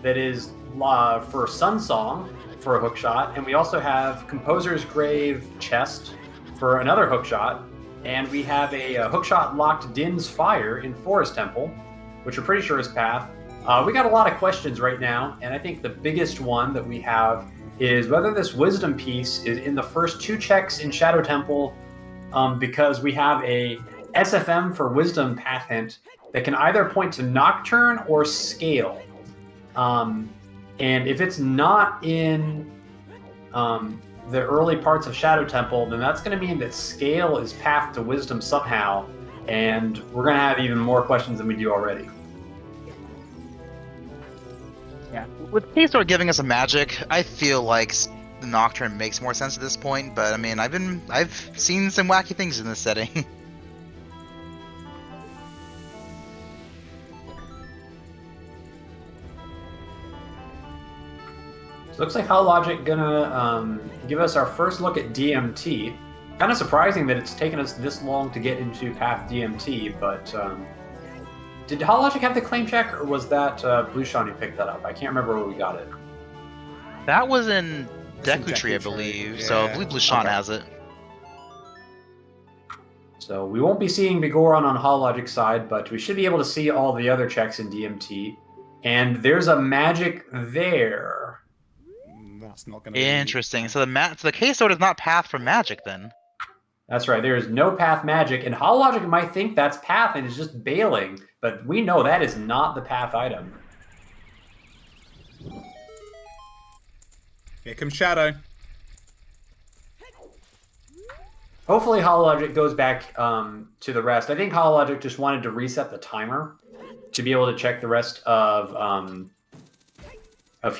that is for Sunsong for a hookshot, and we also have Composer's Grave Chest for another hookshot, and we have a hookshot locked Din's Fire in Forest Temple, which we're pretty sure is path. We got a lot of questions right now, and I think the biggest one that we have is whether this Wisdom piece is in the first 2 checks in Shadow Temple, because we have a SFM for Wisdom path hint that can either point to Nocturne or Scale. And if it's not in the early parts of Shadow Temple, then that's going to mean that Scale is path to Wisdom somehow, and we're going to have even more questions than we do already. Yeah. With K-Sword giving us a magic, I feel like the Nocturne makes more sense at this point, but I mean, I've seen some wacky things in this setting. So looks like HollowLogic gonna give us our first look at DMT. Kind of surprising that it's taken us this long to get into path DMT, but did HollowLogic have the claim check, or was that Blueshawn who picked that up? I can't remember where we got it. That was in in Deku Tree, I Deku Tree, believe, so I yeah. believe Blueshawn Okay. has it. So we won't be seeing Bigoron on HollowLogic's side, but we should be able to see all the other checks in DMT. And there's a magic there. That's not going to Interesting. So the K-Sword is not path for magic then. That's right, there is no path magic, and HollowLogic might think that's path and is just bailing, but we know that is not the path item. Here comes Shadow. Hopefully HollowLogic goes back to the rest. I think HollowLogic just wanted to reset the timer to be able to check the rest of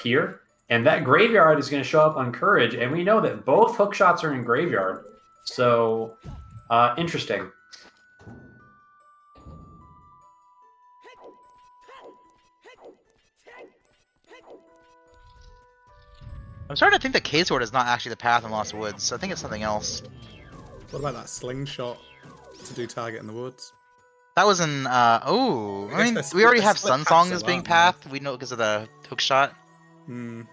here. And that Graveyard is going to show up on Courage, and we know that both hookshots are in Graveyard. So, interesting. I'm starting to think that K-Sword is not actually the path in Lost Woods, so I think it's something else. What about that slingshot to do target in the woods? That was in, oh, I I guess mean, they're we split- already they're have split Sunsong paths as though, being aren't path. We know because of the hook shot. Hmm.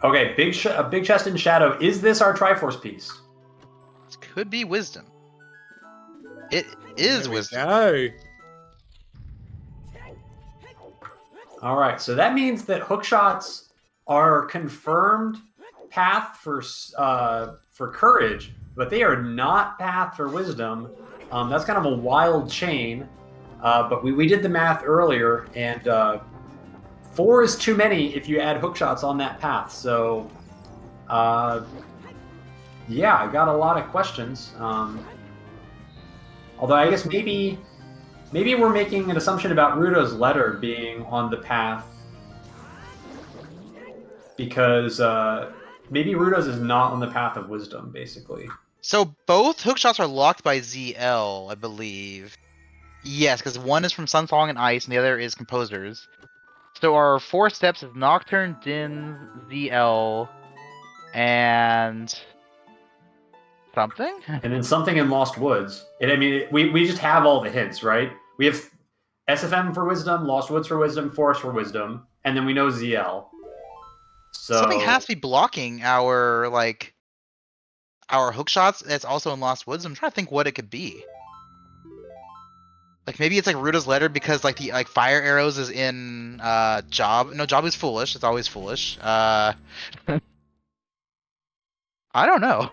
Okay, a big chest in Shadow. Is this our Triforce piece? This could be Wisdom. It is There we Wisdom. go. All right, so that means that hookshots are confirmed path for Courage, but they are not path for Wisdom. That's kind of a wild chain, but we did the math earlier, and 4 is too many if you add hookshots on that path. So, yeah, I got a lot of questions. Although I guess maybe we're making an assumption about Rudo's letter being on the path, because maybe Rudo's is not on the path of Wisdom, basically. So both hook shots are locked by ZL, I believe. Yes, because one is from Sunsong and Ice, and the other is Composers. So our 4 steps is Nocturne, Din, ZL, and something? And then something in Lost Woods. And I mean, we just have all the hints, right? We have SFM for Wisdom, Lost Woods for Wisdom, Forest for Wisdom, and then we know ZL. So Something has to be blocking our hook shots that's also in Lost Woods. I'm trying to think what it could be. Like maybe it's like Rudo's letter because like the fire arrows is in Job. No, Job is foolish. It's always foolish. I don't know.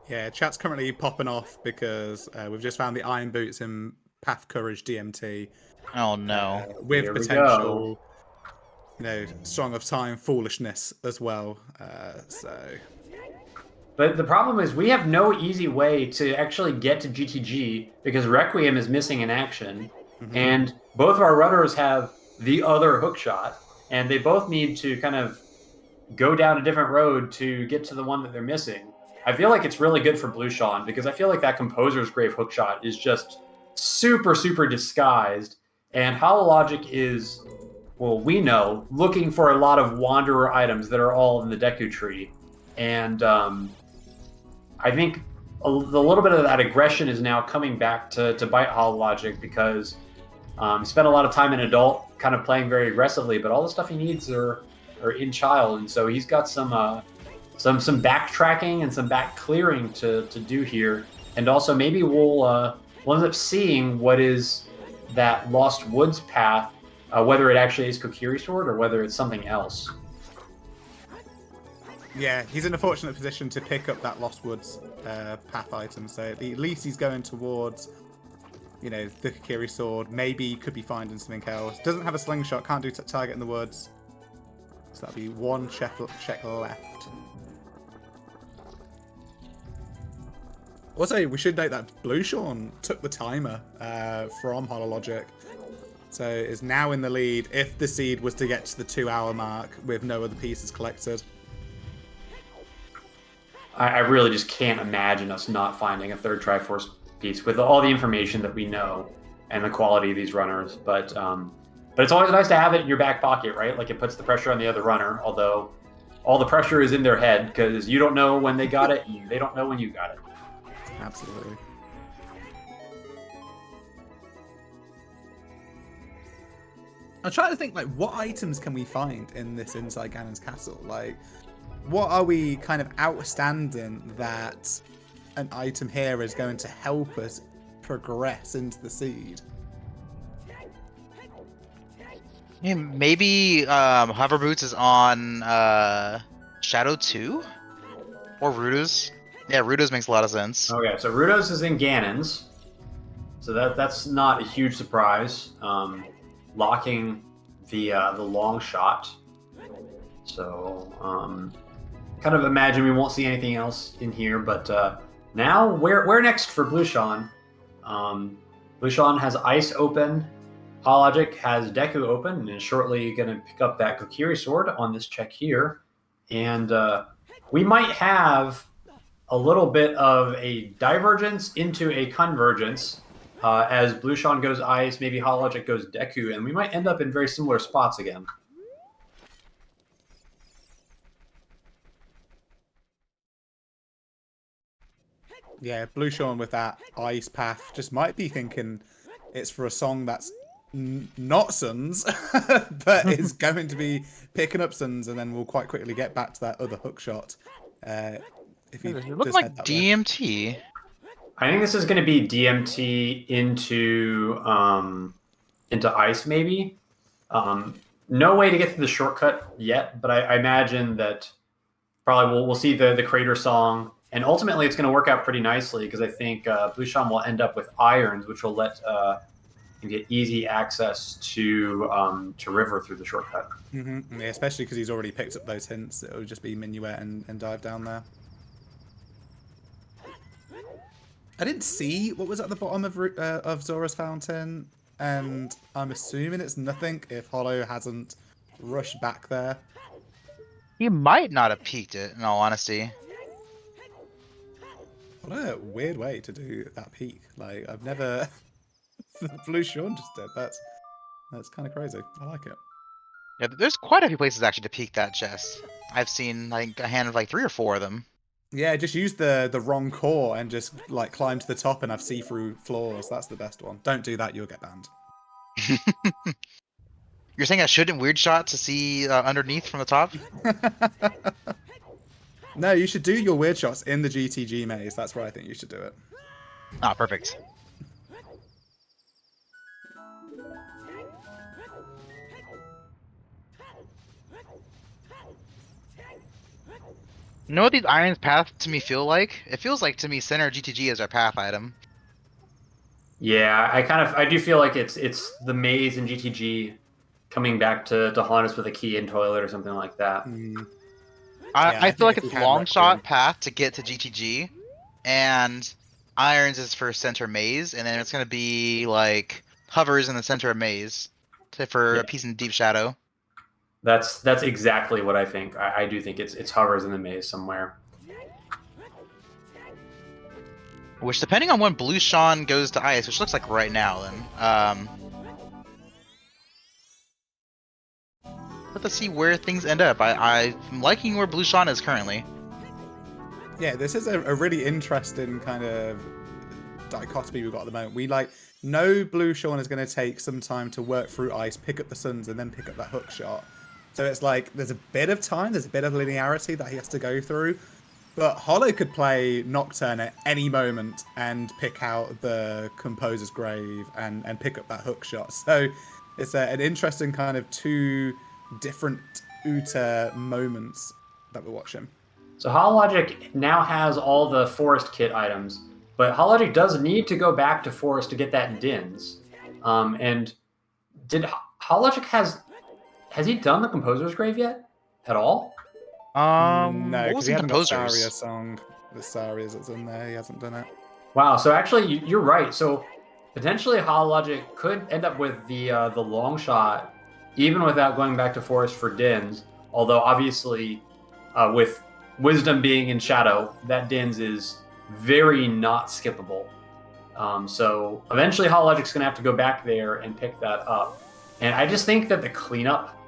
Yeah, chat's currently popping off because we've just found the Iron Boots in Path Courage DMT. Oh no. With Here we potential, Strong of Time foolishness as well. But the problem is we have no easy way to actually get to GTG because Requiem is missing in action, and both of our runners have the other hookshot, and they both need to kind of go down a different road to get to the one that they're missing. I feel like it's really good for Blueshawn because I feel like that Composer's Grave hookshot is just super, super disguised, and HollowLogic is, well, we know, looking for a lot of Wanderer items that are all in the Deku Tree, and I think the little bit of that aggression is now coming back to bite HollowLogic because Spent a lot of time in adult, kind of playing very aggressively, but all the stuff he needs are in child, and so he's got some backtracking and some back clearing to do here, and also maybe we'll end up seeing what is that Lost Woods path, whether it actually is Kokiri Sword or whether it's something else. Yeah, he's in a fortunate position to pick up that Lost Woods path item, so at least he's going towards, you know, the Kokiri Sword. Maybe he could be finding something else. Doesn't have a slingshot, can't do target in the woods. So that'll be one check left. Also, we should note that Blueseangfh2 took the timer from HollowLogic. So is now in the lead if the seed was to get to the 2-hour mark with no other pieces collected. I really just can't imagine us not finding a third Triforce piece with all the information that we know and the quality of these runners. But it's always nice to have it in your back pocket, right? Like, it puts the pressure on the other runner, although all the pressure is in their head because you don't know when they got it, and they don't know when you got it. Absolutely. I'm trying to think, like, what items can we find in this Inside Ganon's Castle? Like, what are we kind of outstanding that an item here is going to help us progress into the seed? Yeah, maybe Hover Boots is on Shadow 2? Or Rudo's? Yeah, Rudo's makes a lot of sense. Okay, so Rudo's is in Ganon's, so that's not a huge surprise. Locking the long shot. So kind of imagine we won't see anything else in here, but now where next for Blueseangfh2? Blueseangfh2 has Ice open, HollowLogic has Deku open, and is shortly going to pick up that Kokiri Sword on this check here, and we might have a little bit of a divergence into a convergence as Blueseangfh2 goes Ice, maybe HollowLogic goes Deku, and we might end up in very similar spots again. Yeah, Blueseangfh2 with that Ice path just might be thinking it's for a song that's not Suns, but is going to be picking up Suns, and then we'll quite quickly get back to that other hook shot. If he It does looks like head that way. DMT. I think this is going to be DMT into Ice, maybe. No way to get to the shortcut yet, but I imagine that probably we'll see the Crater song, and ultimately it's going to work out pretty nicely because I think Blueseangfh2 will end up with Irons, which will let him get easy access to River through the shortcut. Mm-hmm. Yeah, especially because he's already picked up those hints. It would just be Minuet and dive down there. I didn't see what was at the bottom of Zora's Fountain, and I'm assuming it's nothing if Hollow hasn't rushed back there. He might not have peeked it, in all honesty. What a weird way to do that peak. Like, I've never... Blueseangfh2 just did. That's kind of crazy. I like it. Yeah, there's quite a few places actually to peek that chest. I've seen like a hand of like 3 or 4 of them. Yeah, just use the wrong core and just like climb to the top and have see-through floors. That's the best one. Don't do that, you'll get banned. You're saying I shouldn't weird shot to see underneath from the top? No, you should do your weird shots in the GTG maze. That's where I think you should do it. Ah, perfect. You know what these irons path to me feel like? It feels like to me center GTG is our path item. Yeah, I do feel like it's the maze in GTG coming back to haunt us with a key in toilet or something like that. Mm. I feel like if we it's had long Requiem. shot path to get to GTG, and irons is for center maze, and then it's gonna be like hovers in the center of maze for a piece in deep shadow. That's exactly what I think. I do think it's hovers in the maze somewhere. Which, depending on when Blueseangfh2 goes to ice, which looks like right now, then let's see where things end up. I'm liking where Blueseangfh2 is currently. Yeah, this is a really interesting kind of dichotomy we've got at the moment. We like know Blueshawn is going to take some time to work through ice, pick up the Suns, and then pick up that hook shot. So it's like there's a bit of time, there's a bit of linearity that he has to go through. But Hollow could play Nocturne at any moment and pick out the Composer's Grave and pick up that hook shot. So it's an interesting kind of two different OoTR moments that we're watching. So HollowLogic now has all the Forest Kit items, but HollowLogic does need to go back to Forest to get that Dins. And did HollowLogic has he done the Composer's Grave yet? At all? No, what because was he the hasn't got composers? Saria song. The Saria's that's in there, he hasn't done it. Wow. So actually, you're right. So potentially HollowLogic could end up with the long shot, even without going back to Forest for Dins. Although obviously, with Wisdom being in Shadow, that Dins is very not skippable. So eventually HollowLogic's going to have to go back there and pick that up. And I just think that the cleanup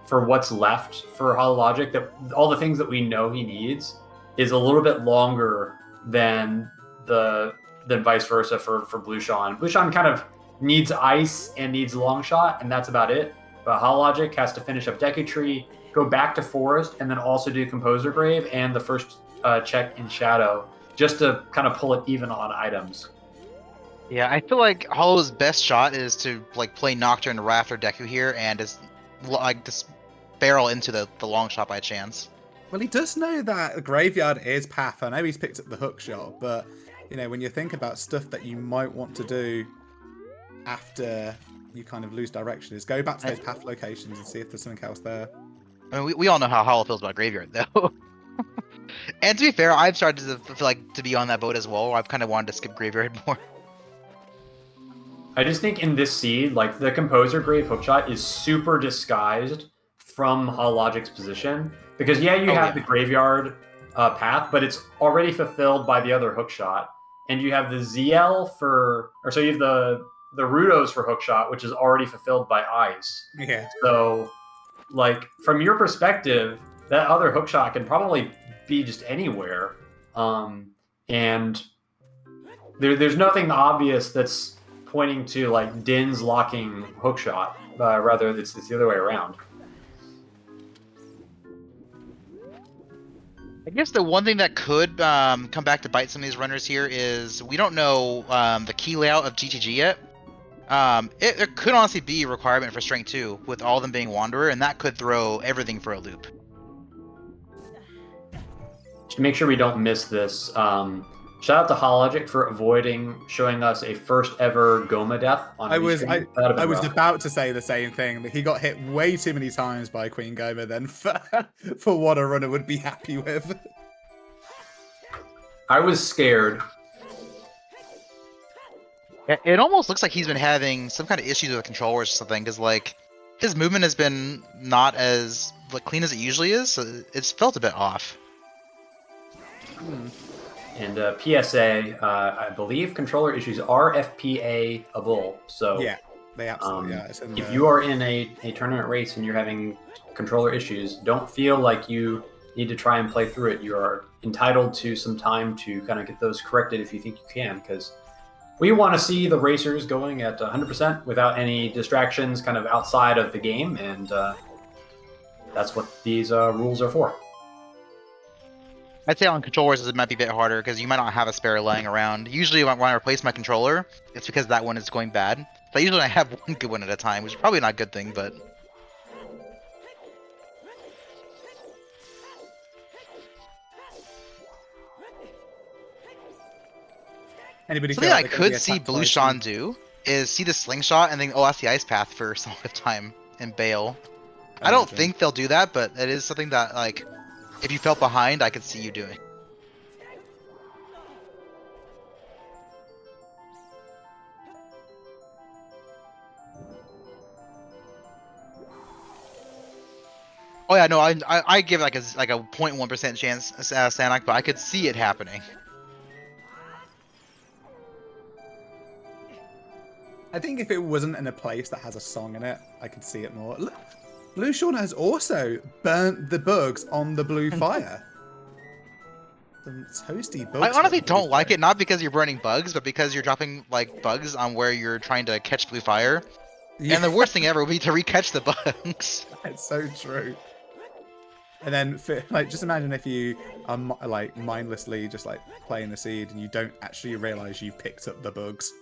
for what's left for HollowLogic, that all the things that we know he needs, is a little bit longer than vice versa for Blueshawn. Blueshawn kind of needs ice and needs long shot, and that's about it. But HollowLogic has to finish up Decatry, go back to Forest, and then also do Composer Grave and the first check in Shadow, just to kind of pull it even on items. Yeah, I feel like Hollow's best shot is to like play Nocturne right after Deku here and just barrel into the long shot by chance. Well, he does know that the Graveyard is path. I know he's picked up the hook shot, but you know, when you think about stuff that you might want to do after you kind of lose direction, is go back to those path locations and see if there's something else there. I mean, we all know how Hollow feels about Graveyard, though. And to be fair, I've started to feel like to be on that boat as well. I've kind of wanted to skip Graveyard more. I just think in this seed, like the Composer Grave hookshot is super disguised from HollowLogic's position. Because you have the Graveyard path, but it's already fulfilled by the other hookshot. And you have the ZL so you have the Rudos for hookshot, which is already fulfilled by ice. Yeah. So, like, from your perspective, that other hookshot can probably be just anywhere. And there's nothing obvious that's pointing to, like, Din's locking hookshot. Rather, it's the other way around. I guess the one thing that could come back to bite some of these runners here is we don't know the key layout of GTG yet. It could honestly be a requirement for Strength 2 with all of them being Wanderer, and that could throw everything for a loop. To make sure we don't miss this, shout out to HollowLogic for avoiding showing us a first ever Goma death on I was rough. about to say the same thing, that he got hit way too many times by Queen Goma than for what a runner would be happy with. I was scared. It almost looks like he's been having some kind of issues with controllers or something, because like his movement has been not as clean as it usually is, so it's felt a bit off. And PSA, I believe controller issues are FPA-able. So Yeah, they absolutely are. If you are in a tournament race and you're having controller issues, don't feel like you need to try and play through it. You are entitled to some time to kind of get those corrected if you think you can, because we want to see the racers going at 100% without any distractions kind of outside of the game, and that's what these rules are for. I'd say on controllers it might be a bit harder because you might not have a spare lying around. Usually when I replace my controller, it's because that one is going bad. So usually I have one good one at a time, which is probably not a good thing, but... Anybody Something I could see Blueshawn do is see the slingshot and think, oh, that's the ice path for Song of Time and bail. I don't think they'll do that, but it is something that, like, if you felt behind, I could see you doing. Oh yeah, no, I give like a 0.1% chance Sanak, but I could see it happening. I think if it wasn't in a place that has a song in it, I could see it more. Look, Blueshawn has also burnt the bugs on the blue fire. Some toasty bugs. I honestly for the don't like day. it, not because you're burning bugs, but because you're dropping like bugs on where you're trying to catch blue fire. Yeah, And the worst thing ever would be to recatch the bugs. it's so true. And then, like, just imagine if you are like mindlessly just like playing the seed and you don't actually realize you've picked up the bugs.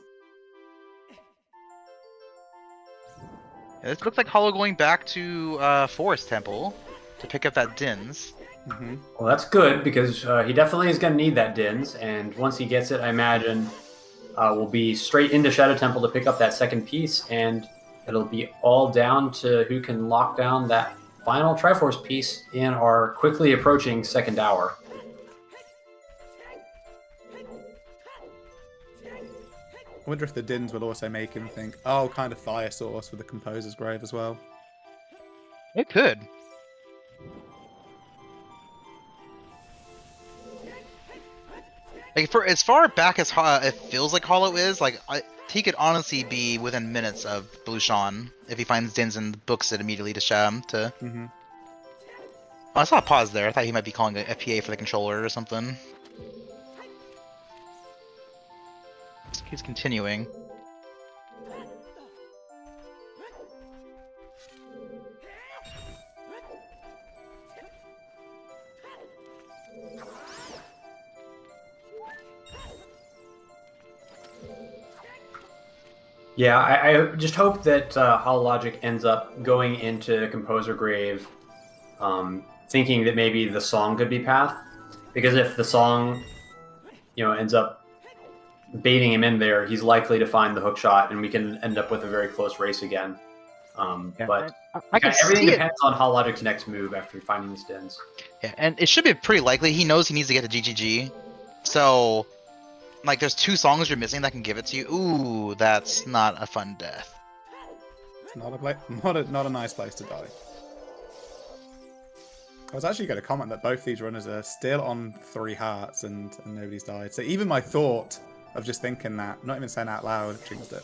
This looks like Hollow going back to Forest Temple to pick up that Dins. Mm-hmm. Well, that's good because he definitely is going to need that Dins, and once he gets it, I imagine we'll be straight into Shadow Temple to pick up that second piece, and it'll be all down to who can lock down that final Triforce piece in our quickly approaching second hour. I wonder if the Dins will also make him think, oh, kind of fire source with the Composer's Grave as well. It could. Like for as far back as it feels like Hollow is, like he could honestly be within minutes of Blueshawn if he finds Dins and books it immediately to Sham to. Mm-hmm. Oh, I saw a pause there. I thought he might be calling a FPA for the controller or something. He's continuing. Yeah, I just hope that HollowLogic ends up going into Composer Grave thinking that maybe the song could be Path. Because if the song, ends up baiting him in there, he's likely to find the hook shot, and we can end up with a very close race again. But I can everything see it. depends on HollowLogic's next move after finding the Dins. Yeah, and it should be pretty likely. He knows he needs to get to GGG. So, like, there's 2 songs you're missing that can give it to you. Ooh, that's not a fun death. It's not a nice place to die. I was actually going to comment that both these runners are still on 3 hearts and nobody's died. So even my thought of just thinking that, not even saying out loud, jinxed it.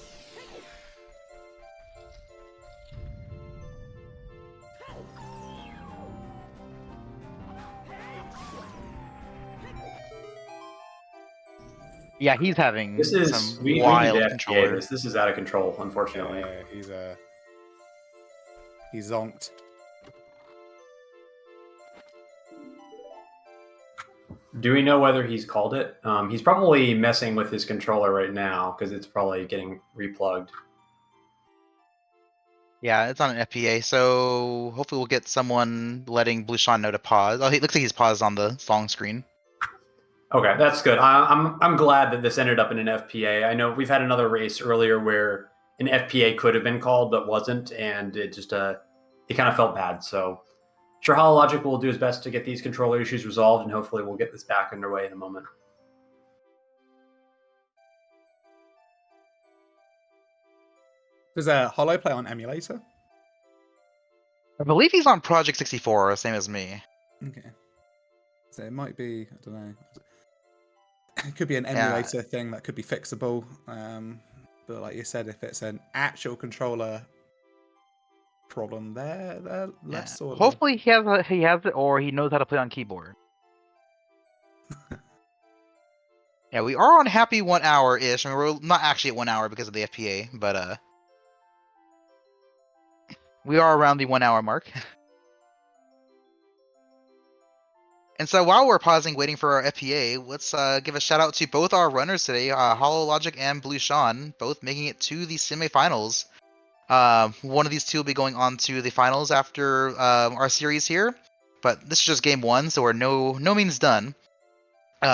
Yeah, he's having This is some we wild need to FPA controller. this is out of control, unfortunately. Yeah, he's zonked. Do we know whether he's called it? He's probably messing with his controller right now because it's probably getting replugged. Yeah, it's on an FPA, so hopefully we'll get someone letting Blueshawn know to pause. Oh, it looks like he's paused on the song screen. Okay, that's good. I'm glad that this ended up in an FPA. I know we've had another race earlier where an FPA could have been called but wasn't, and it just it kind of felt bad. So, sure, HollowLogic will do his best to get these controller issues resolved, and hopefully we'll get this back underway in a moment. Does Hollow play on emulator? I believe he's on Project 64, same as me. Okay. So it might be, I don't know. It could be an emulator thing that could be fixable. But like you said, if it's an actual controller problem, they're less sort of. Hopefully he has it, or he knows how to play on keyboard. Yeah, we are on happy 1 hour ish. I mean, we're not actually at 1 hour because of the FPA, but we are around the 1 hour mark. And so while we're pausing, waiting for our FPA, let's give a shout out to both our runners today, HollowLogic and Blueshawn, both making it to the semifinals. One of these 2 will be going on to the finals after our series here, but this is just game 1, so we're no means done.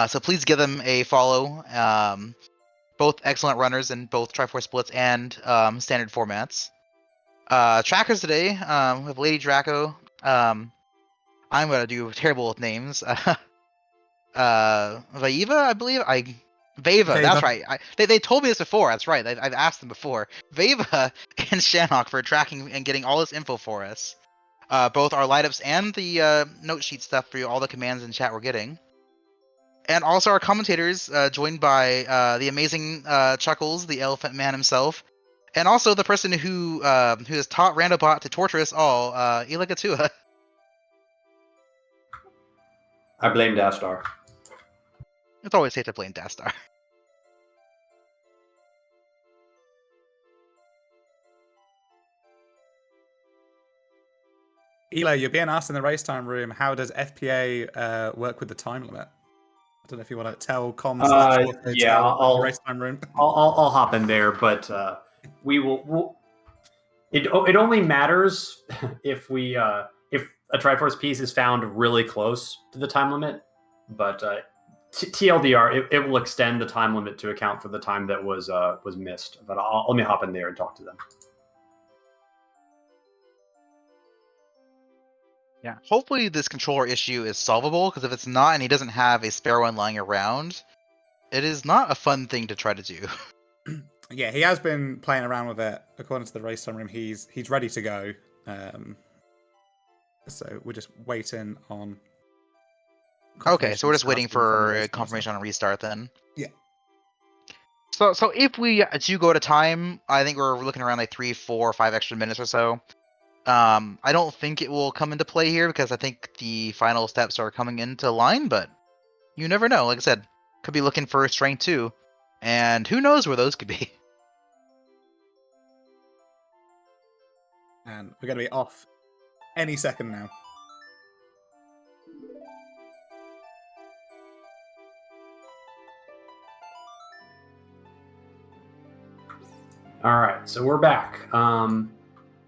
So please give them a follow. Both excellent runners in both Triforce Splits and standard formats. Trackers today, we have Lady Draco. I'm gonna do terrible with names. Vaiva, I believe. Vaiva, that's right. They told me this before. That's right. I've asked them before. Vaiva and Shanok for tracking and getting all this info for us. Both our light ups and the note sheet stuff for all the commands in chat we're getting. And also our commentators, joined by the amazing Chuckles, the Elephant Man himself, and also the person who has taught Randobot to torture us all, Elagatua. I blame Dastar. It's always safe to blame Dastar. Elo, you're being asked in the race time room, how does FPA work with the time limit? I don't know if you want to tell comms yeah, the race time room. I'll hop in there, but we will. It only matters if if a Triforce piece is found really close to the time limit, but TLDR, it will extend the time limit to account for the time that was missed. But let me hop in there and talk to them. Yeah. Hopefully this controller issue is solvable, because if it's not and he doesn't have a spare one lying around, it is not a fun thing to try to do. Yeah, he has been playing around with it. According to the race time room, he's ready to go. So we're just waiting on. Okay, so we're just waiting from the for race a time confirmation on a restart then. Yeah. So if we do go to time, I think we're looking around like 3, 4, 5 extra minutes or so. I don't think it will come into play here because I think the final steps are coming into line, but you never know. Like I said, could be looking for strength 2, and who knows where those could be. And we're going to be off any second now. All right, so we're back.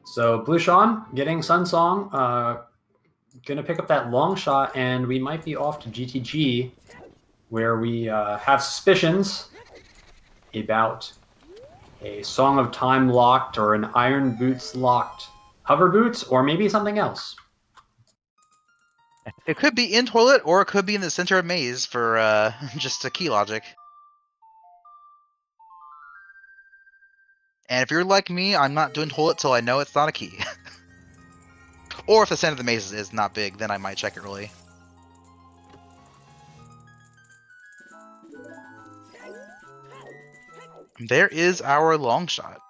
So Blueshawn getting Sun Song, gonna pick up that long shot, and we might be off to GTG, where we have suspicions about a Song of Time locked or an Iron Boots locked hover boots, or maybe something else. It could be in toilet, or it could be in the center of maze for just a key logic. And if you're like me, I'm not doing toilet till I know it's not a key. Or if the center of the maze is not big, then I might check it early. There is our long shot.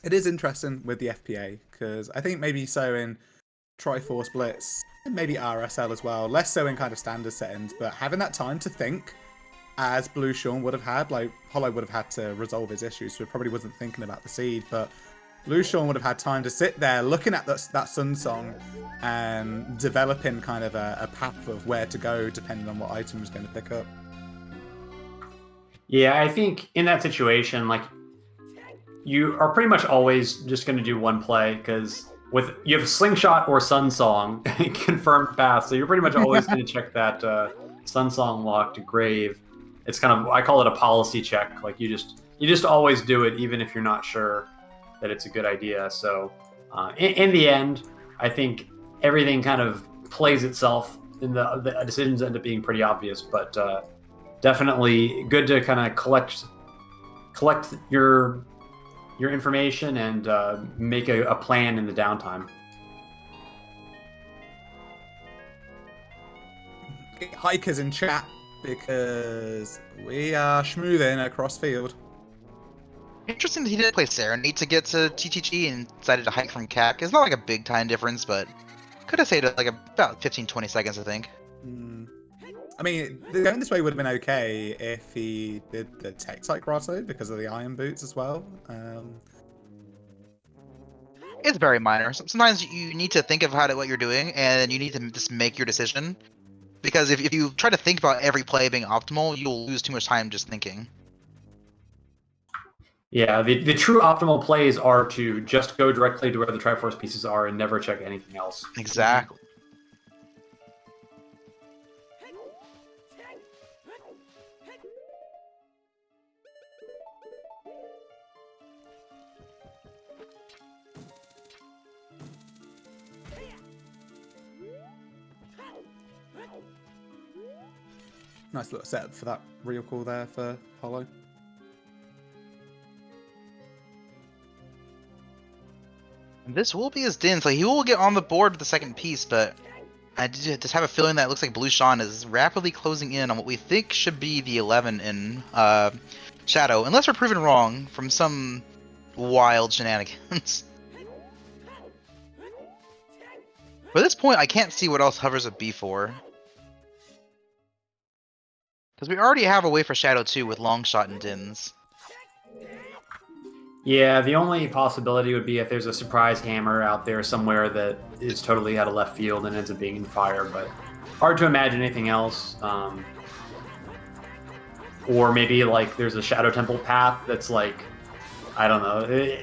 It is interesting with the FPA, because I think maybe so in Triforce Blitz, and maybe RSL as well, less so in kind of standard settings, but having that time to think, as Blueshawn would have had, like Hollow would have had to resolve his issues, so he probably wasn't thinking about the seed, but Blueshawn would have had time to sit there looking at that Sun Song and developing kind of a path of where to go depending on what item was going to pick up. Yeah, I think in that situation, like, you are pretty much always just going to do one play, because you have Slingshot or Sun Song confirmed path, so you're pretty much always going to check that Sun Song locked grave. It's kind of, I call it a policy check. Like, you just always do it, even if you're not sure that it's a good idea. So in the end, I think everything kind of plays itself, and the decisions end up being pretty obvious, but definitely good to kind of collect your information and make a plan in the downtime. Hikers in chat, because we are schmoothing across field. Interesting that he didn't play Serenade to get to TTG and decided to hike from CAC. It's not like a big time difference, but could have saved like about 15-20 seconds, I think. I mean, going this way would have been okay if he did the Tech-Type Grotto because of the Iron Boots as well. It's very minor. Sometimes you need to think of what you're doing, and you need to just make your decision. Because if you try to think about every play being optimal, you'll lose too much time just thinking. Yeah, the true optimal plays are to just go directly to where the Triforce pieces are and never check anything else. Exactly. Nice little setup for that real call there for Hollow. And this will be his din, so he will get on the board with the second piece, but I just have a feeling that it looks like Blueshawn is rapidly closing in on what we think should be the 11 in Shadow, unless we're proven wrong from some wild shenanigans. But at this point, I can't see what else hovers would be for. Because we already have a way for Shadow 2 with Longshot and Dins. Yeah, the only possibility would be if there's a surprise hammer out there somewhere that is totally out of left field and ends up being in fire, but hard to imagine anything else. Or maybe like there's a Shadow Temple path that's like, I don't know,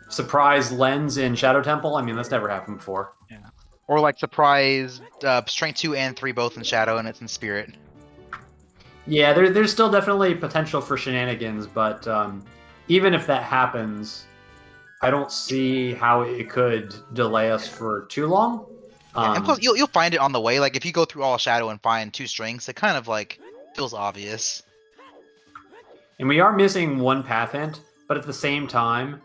surprise lens in Shadow Temple. I mean, that's never happened before. Yeah. Or like surprise Strength 2 and 3 both in Shadow and it's in Spirit. Yeah, there's still definitely potential for shenanigans, but even if that happens, I don't see how it could delay us for too long. Yeah, and plus, you'll find it on the way. Like if you go through all Shadow and find 2 strings, it kind of like feels obvious. And we are missing one path hint, but at the same time,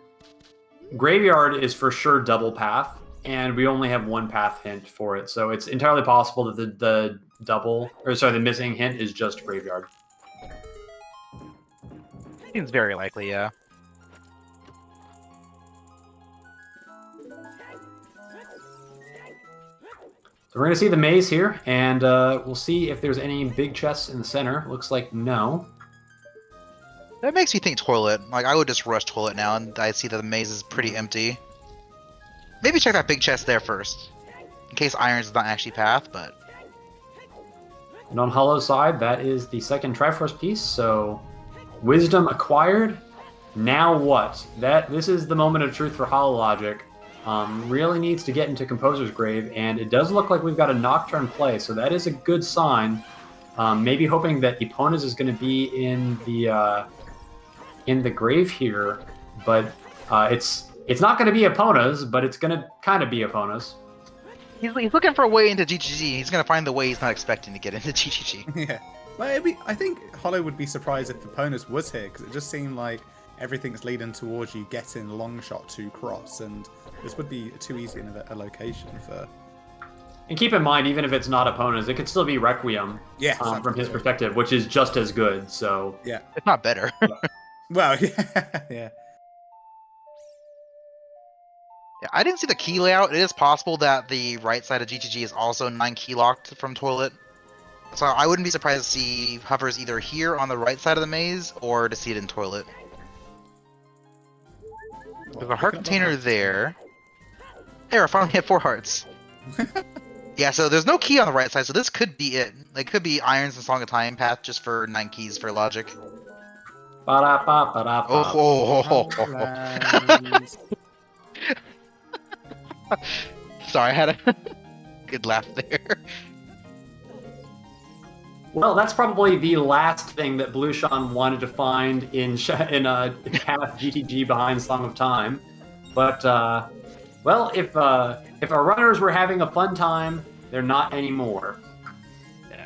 Graveyard is for sure double path, and we only have one path hint for it. So it's entirely possible that the missing hint is just Graveyard. Seems very likely, yeah. So we're going to see the maze here, and we'll see if there's any big chests in the center. Looks like no. That makes me think Toilet. Like, I would just rush Toilet now, and I see that the maze is pretty empty. Maybe check that big chest there first. In case Irons is not actually path, but... And on Hollow's side, that is the second Triforce piece, so... Wisdom acquired. Now what? This is the moment of truth for HollowLogic. Really needs to get into Composer's Grave, and it does look like we've got a Nocturne play, so that is a good sign. Maybe hoping that Epona's is going to be in the grave here, but it's not going to be Epona's, but it's going to kind of be Epona's. He's looking for a way into GGG. He's going to find the way he's not expecting to get into GGG. Yeah. Well, I think Hollow would be surprised if Epona's was here, because it just seemed like everything's leading towards you getting Longshot to cross, and this would be too easy in a location for... And keep in mind, even if it's not Epona's, it could still be Requiem from his perspective, which is just as good, so... Yeah. It's not better. Well, yeah. Yeah. Yeah, I didn't see the key layout. It is possible that the right side of GGG is also 9 key locked from Toilet. So I wouldn't be surprised to see hovers either here on the right side of the maze or to see it in Toilet. There's a heart container there. There, I finally hit 4 hearts. Yeah, so there's no key on the right side, so this could be it. It could be Irons and Song of Time path just for 9 keys for logic. Sorry, I had a good laugh there. Well, that's probably the last thing that Blueseangfh2 wanted to find in a path GTG behind Song of Time. But, well, if our runners were having a fun time, they're not anymore. Yeah.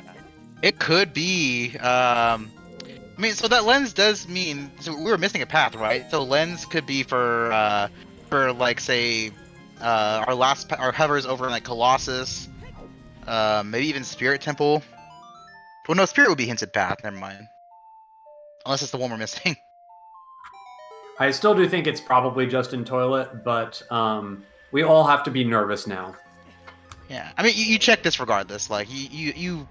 It could be. I mean, so that lens does mean... So we were missing a path, right? So lens could be for like, say, our hovers over in, like, Colossus. Maybe even Spirit Temple. Well, no, Spirit would be hinted path. Never mind. Unless it's the one we're missing. I still do think it's probably just in Toilet, but we all have to be nervous now. Yeah, I mean, you check this regardless. Like, you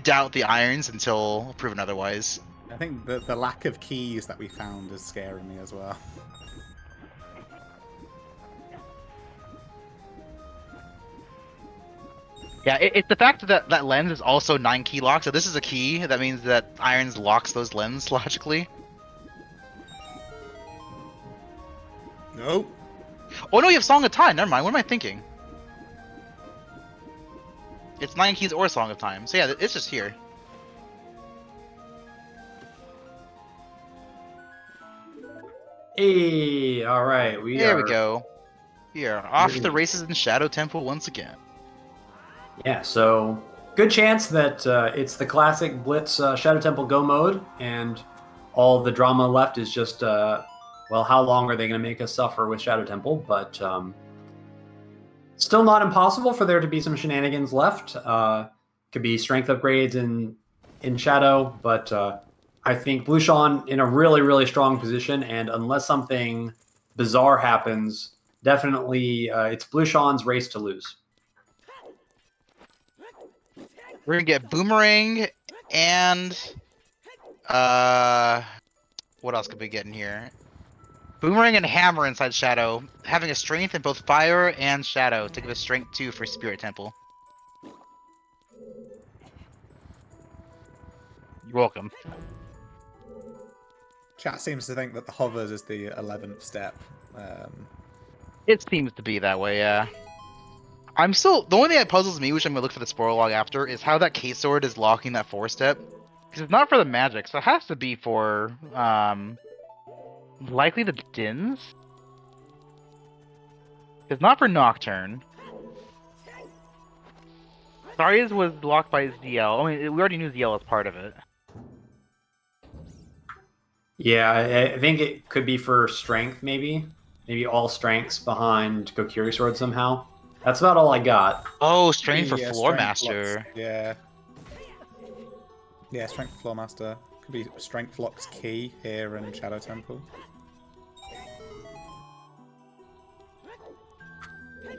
doubt the Irons until proven otherwise. I think the lack of keys that we found is scaring me as well. Yeah, it's the fact that that lens is also 9 key locked. So this is a key. That means that Irons locks those lens logically. Nope. Oh no, you have Song of Time. Never mind. What am I thinking? It's 9 keys or Song of Time. So yeah, it's just here. Hey, all right, There we go. We are off to the races in Shadow Temple once again. Yeah, so good chance that it's the classic Blitz Shadow Temple Go mode, and all the drama left is just, well, how long are they going to make us suffer with Shadow Temple? But still not impossible for there to be some shenanigans left. Could be strength upgrades in Shadow, but I think Blueseangfh2 in a really, really strong position, and unless something bizarre happens, definitely it's Blueseang's race to lose. We're gonna get Boomerang and what else could we get in here? Boomerang and Hammer inside Shadow, having a strength in both Fire and Shadow to give us strength 2 for Spirit Temple. You're welcome. Chat seems to think that the hovers is the 11th step. It seems to be that way, yeah. I'm still the only thing that puzzles me, which I'm gonna look for the spoiler log after, is how that K sword is locking that 4-step. Because it's not for the magic, so it has to be for likely the Dins. It's not for Nocturne. Saria's was locked by ZL. I mean, we already knew ZL was part of it. Yeah, I think it could be for strength, maybe. Maybe all strengths behind Kokiri Sword somehow. That's about all I got. Oh, strength for Yeah, Floor strength Master. locks, yeah. Yeah, strength for Floor Master. Could be strength locks key here in Shadow Temple.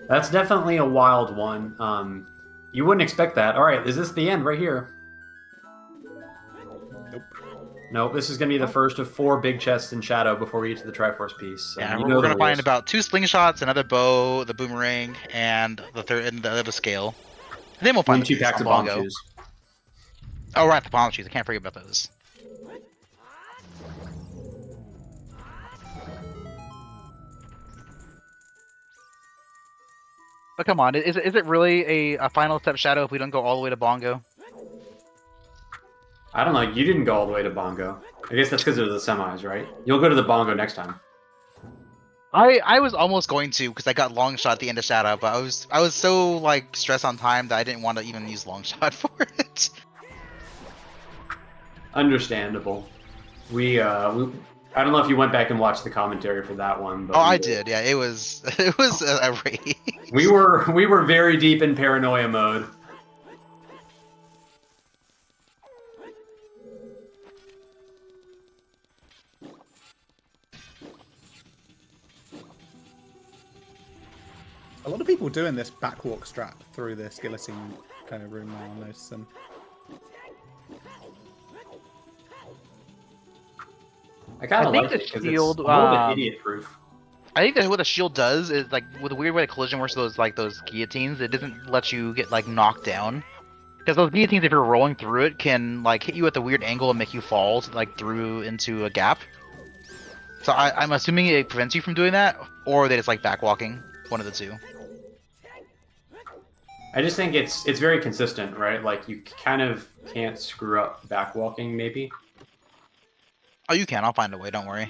That's definitely a wild one. You wouldn't expect that. All right, is this the end right here? Nope. Nope, this is going to be the first of 4 big chests in Shadow before we get to the Triforce piece. Yeah, You we're know the gonna find rules. about 2 slingshots, another bow, the boomerang, and the third and the other scale. And then we'll find And the 2 piece packs on of bomb Bongo. shoes. Oh right, the palm shoes. I can't forget about those. But come on, is it really a final step Shadow if we don't go all the way to Bongo? I don't know. You didn't go all the way to Bongo. I guess that's because it was the semis, right? You'll go to the Bongo next time. I was almost going to because I got long shot at the end of Shadow, but I was so like stressed on time that I didn't want to even use long shot for it. Understandable. We I don't know if you went back and watched the commentary for that one, but Oh, we I were- did. Yeah, it was it was a race. We were very deep in paranoia mode. A lot of people doing this backwalk strat through this guillotine kind of room now, I'm noticing. I kind I of think like the it because shield, it's a little bit idiot-proof. I think that what the shield does is like with the weird way the collision works with those guillotines, it doesn't let you get like knocked down. Because those guillotines, if you're rolling through it, can like hit you at the weird angle and make you fall like through into a gap. So I'm assuming it prevents you from doing that, or that it's like backwalking, one of the two. I just think it's very consistent, right? Like you kind of can't screw up backwalking, maybe. Oh, you can. I'll find a way. Don't worry.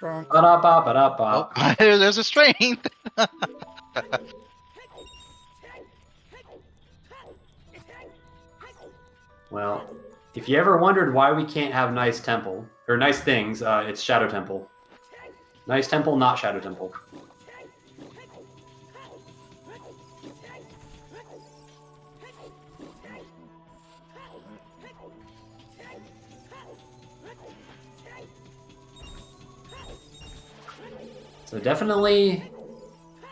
Drunk. Ba-da-ba, ba-da-ba. Oh, there's a strength. Well, if you ever wondered why we can't have nice temple or nice things, it's Shadow Temple. Nice temple, not Shadow Temple. So definitely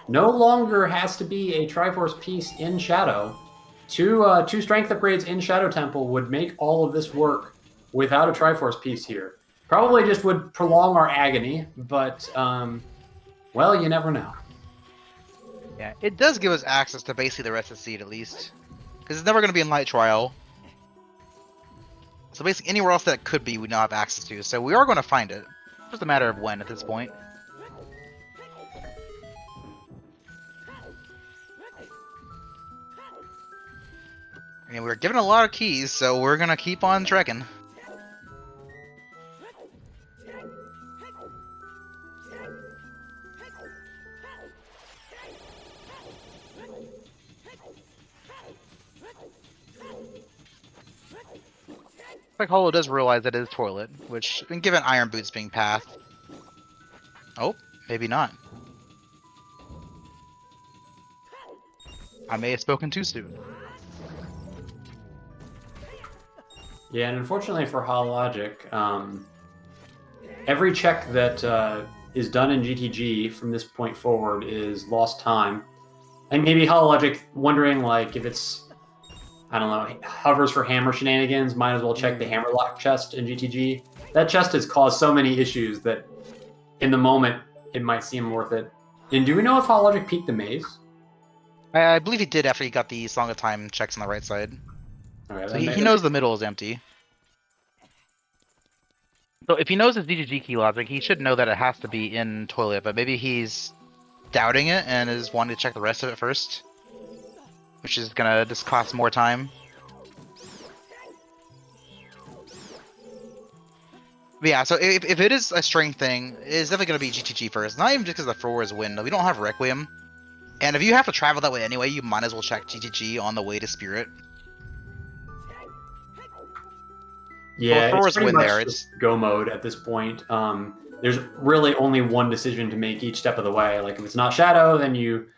no longer has to be a Triforce piece in Shadow. Two strength upgrades in Shadow Temple would make all of this work without a Triforce piece here. Probably just would prolong our agony, but, well, you never know. Yeah, it does give us access to basically the rest of the seed at least. Because it's never going to be in Light Trial. So basically anywhere else that it could be we now have access to. So we are going to find it. It's just a matter of when at this point. I mean, we're given a lot of keys, so we're going to keep on trekking. Like Hollow does realize that it is toilet, which been given Iron Boots being path. Oh, maybe not. I may have spoken too soon. Yeah, and unfortunately for HollowLogic, every check that is done in GTG from this point forward is lost time. And maybe HollowLogic wondering like if it's, I don't know, hovers for hammer shenanigans, might as well check the hammerlock chest in GTG. That chest has caused so many issues that in the moment it might seem worth it. And do we know if HollowLogic peeked the maze? I believe he did after he got the Song of Time checks on the right side. Okay, So he knows the middle is empty. So if he knows his DGG key logic, he should know that it has to be in toilet, but maybe he's doubting it and is wanting to check the rest of it first, which is gonna just cost more time. But yeah, so if it is a strength thing, it's definitely gonna be GTG first. Not even just because the Furor's win. We don't have Requiem, and if you have to travel that way anyway, you might as well check GTG on the way to Spirit. Yeah, Well, it's pretty win much there, just go mode at this point. There's really only one decision to make each step of the way. Like if it's not Shadow, then you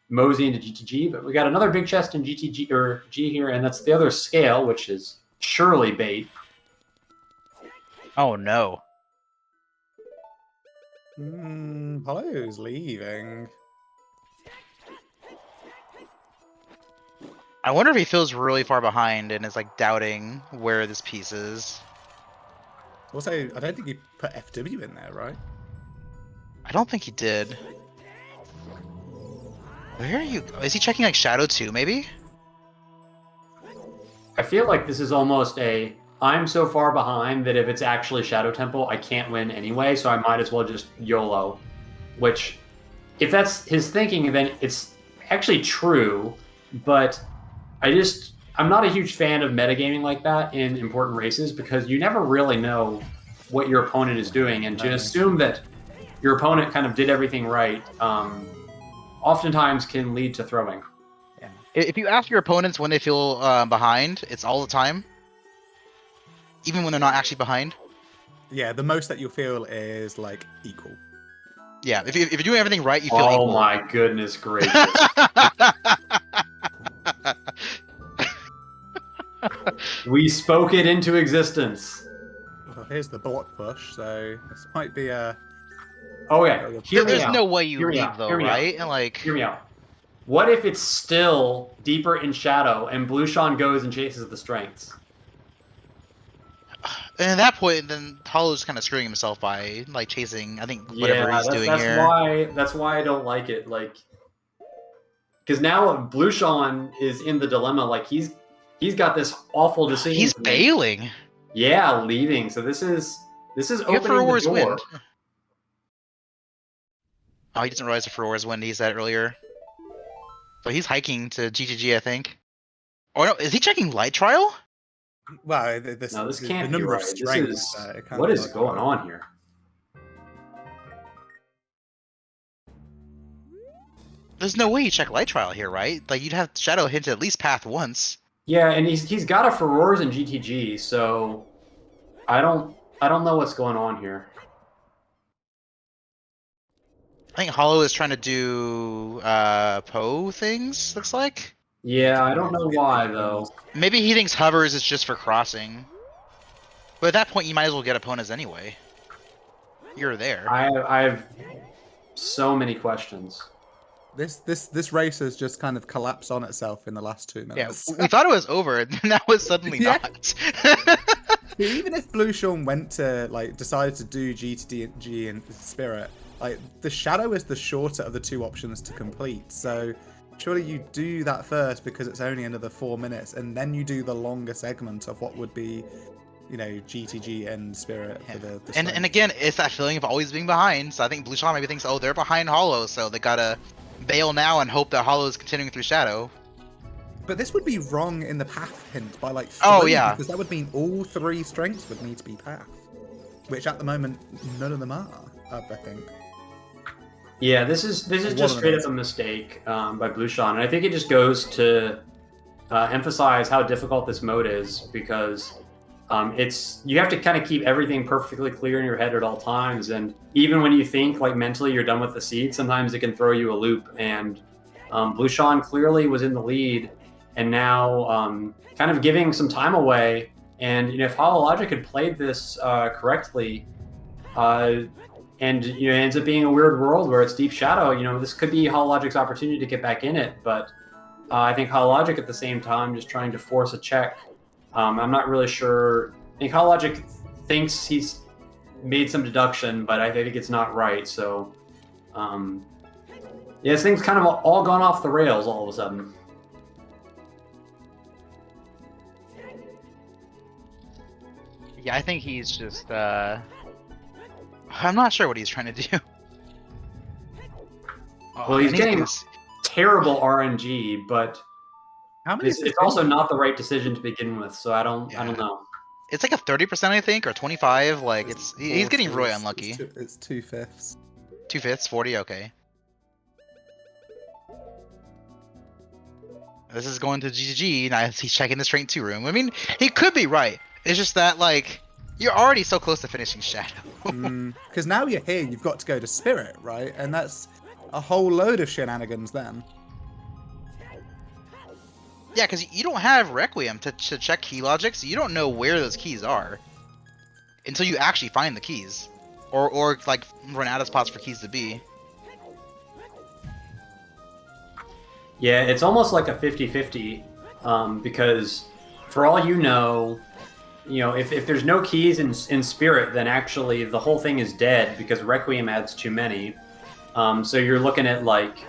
mosey into GTG. But we got another big chest in GTG or G here, and that's the other scale, which is surely bait. Oh no. Hollow's leaving. I wonder if he feels really far behind and is like doubting where this piece is. Also, I don't think he put FW in there, right? I don't think he did. Where are you? Is he checking like Shadow 2 maybe? I feel like this is almost a I'm so far behind that if it's actually Shadow Temple, I can't win anyway, so I might as well just YOLO. Which, if that's his thinking, then it's actually true, but I'm not a huge fan of metagaming like that in important races because you never really know what your opponent is doing, and to assume that your opponent kind of did everything right oftentimes can lead to throwing. Yeah. If you ask your opponents when they feel behind, it's all the time. Even when they're not actually behind. Yeah, the most that you'll feel is like equal. Yeah, if you're doing everything right, you feel equal. Oh my goodness gracious. We spoke it into existence. Well, here's the block push, so this might be a... Oh yeah, There's no way you leave though, right? And like, hear me out. What if it's still deeper in Shadow and Blueshawn goes and chases the strengths? and at that point, then Hollow's kind of screwing himself by like chasing. I think whatever he's doing that's here. That's why I don't like it. Like, because now Blueshawn is in the dilemma. Like he's got this awful decision. He's bailing. Yeah, leaving. So this is opening the door. Wind. Oh, he doesn't realize the Furor's wind. He said earlier. So he's hiking to GGG, I think. Or no, is he checking Light Trial? Well, this can't the be number right. of strengths. What is going on here? There's no way you check Light Trial here, right? Like you'd have Shadow hint at least path once. Yeah, and he's got a Furores in GTG, so I don't know what's going on here. I think Hollow is trying to do Poe things, looks like. Yeah, I don't know why though. Maybe he thinks hovers is just for crossing. But at that point you might as well get opponents anyway. You're there. I have so many questions. This race has just kind of collapsed on itself in the last 2 minutes. Yeah, we thought it was over, and that was suddenly not. Even if Blueshawn went to decided to do G and Spirit, the Shadow is the shorter of the two options to complete. So surely you do that first because it's only another 4 minutes, and then you do the longer segment of what would be, GTG and Spirit for the and again, it's that feeling of always being behind. So I think Blueshawn maybe thinks, oh, they're behind Hollow, so they gotta bail now and hope that Hollow is continuing through Shadow. But this would be wrong in the path hint by 3, because that would mean all 3 strengths would need to be path, which at the moment none of them are, I think. Yeah, this is just straight up a mistake by Blueshawn, and I think it just goes to emphasize how difficult this mode is because you have to kind of keep everything perfectly clear in your head at all times, and even when you think mentally you're done with the seed, sometimes it can throw you a loop. And Blueshawn clearly was in the lead, and now kind of giving some time away. And if HollowLogic had played this correctly, and it ends up being a weird world where it's Deep Shadow. This could be HollowLogic's opportunity to get back in it, but I think HollowLogic at the same time just trying to force a check. I'm not really sure. I think HollowLogic thinks he's made some deduction, but I think it's not right. So, this thing's kind of all gone off the rails all of a sudden. Yeah, I think he's just. I'm not sure what he's trying to do. Well, he's getting terrible RNG, but it's also not the right decision to begin with. So I don't know. It's like a 30%, I think, or 25. Like he's getting really unlucky. It's 2/5. 2/5, 40. Okay. This is going to GG. Now he's checking the straight 2 room. I mean, he could be right. It's just that like you're already so close to finishing Shadow. Because now you're here, you've got to go to Spirit, right? And that's a whole load of shenanigans then. Yeah, because you don't have Requiem to check key logic, so you don't know where those keys are until you actually find the keys, or like run out of spots for keys to be. Yeah, it's almost like a 50-50, because for all you know, if there's no keys in Spirit, then actually the whole thing is dead because Requiem adds too many. So you're looking at like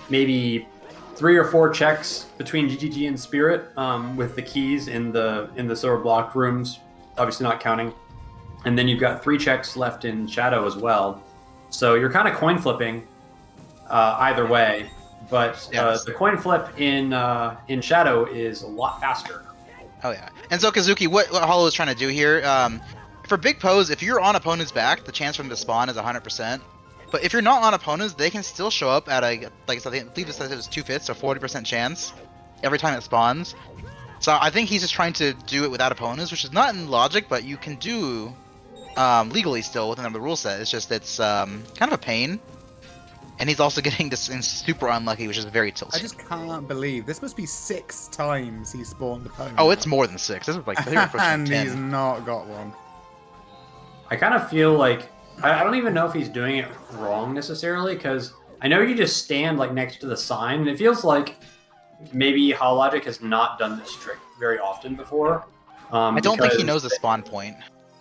maybe 3 or 4 checks between GGG and Spirit, with the keys in the silver block rooms, obviously not counting, and then you've got 3 checks left in Shadow as well. So you're kind of coin flipping either way, but Yes. the coin flip in Shadow is a lot faster. Oh yeah. And so Kazuki, what Hollow is trying to do here, for big pose, if you're on opponent's back, the chance for them to spawn is 100%. But if you're not on opponents, they can still show up at I believe it says it was 2/5, so 40% chance every time it spawns. So I think he's just trying to do it without opponents, which is not in logic, but you can do legally still within the rule set. It's just kind of a pain. And he's also getting this super unlucky, which is very tilting. I just can't believe this must be 6 times he spawned opponent. Oh, it's more than 6. This is like and 10. he's not got one. I kind of feel like I don't even know if he's doing it wrong necessarily, because I know you just stand like next to the sign, and it feels like maybe HollowLogic has not done this trick very often before. I don't think he knows the spawn point.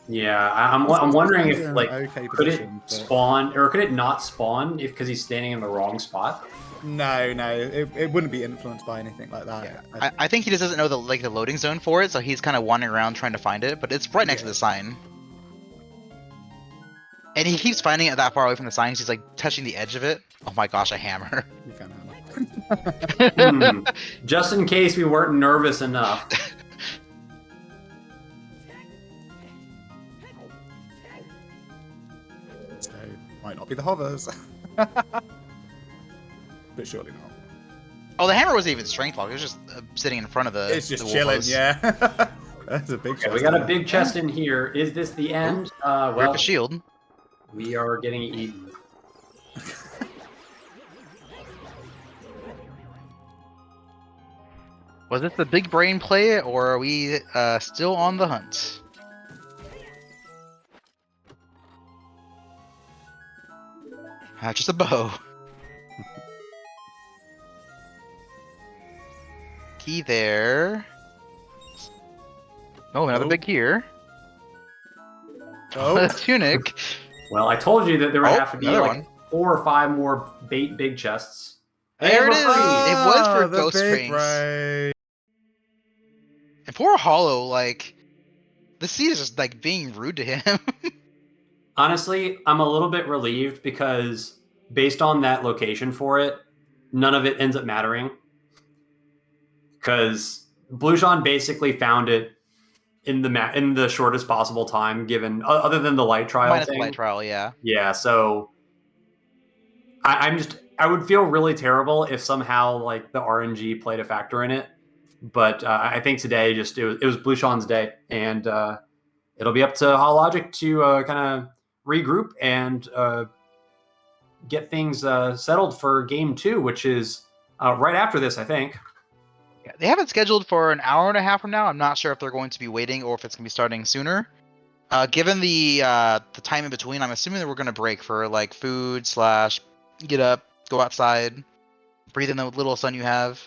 Yeah, I'm wondering if like could it position, but... spawn or could it not spawn because he's standing in the wrong spot? No, it wouldn't be influenced by anything like that. Yeah. I think he just doesn't know the loading zone for it, so he's kind of wandering around trying to find it, but it's right next to the sign. And he keeps finding it that far away from the sign, he's like touching the edge of it. Oh my gosh, a hammer. You found hammer. Just in case we weren't nervous enough. So, might not be the hovers. But surely not. Oh, the hammer wasn't even strength lock, it was just sitting in front of the It's just the chilling, wolfos. yeah. That's a big Okay, chest. we got a big chest in here. Is this the end? Rip Well, a shield. we are getting eaten. Was this the big brain play, or are we still on the hunt? Just a bow. Key there. Oh, another Oh. big here. Oh. Tunic. Well, I told you that there would Oh, have to be another like one. 4 or 5 more big chests. There And it we're is. free. It was for the Ghost big Rings. brain. And poor Hollow, like, the seed is just like being rude to him. Honestly, I'm a little bit relieved because based on that location for it, none of it ends up mattering. Because Blueseangfh2 basically found it in the shortest possible time, given other than the light trial Minus thing. the light trial, yeah. Yeah, so I would feel really terrible if somehow like the RNG played a factor in it. But I think today it was Blueseangfh's day, and it'll be up to HollowLogic to kind of regroup and get things settled for game 2, which is right after this, I think. Yeah, they have it scheduled for an hour and a half from now. I'm not sure if they're going to be waiting or if it's going to be starting sooner. Given the time in between, I'm assuming that we're gonna break for like food / get up, go outside, breathe in the little sun you have.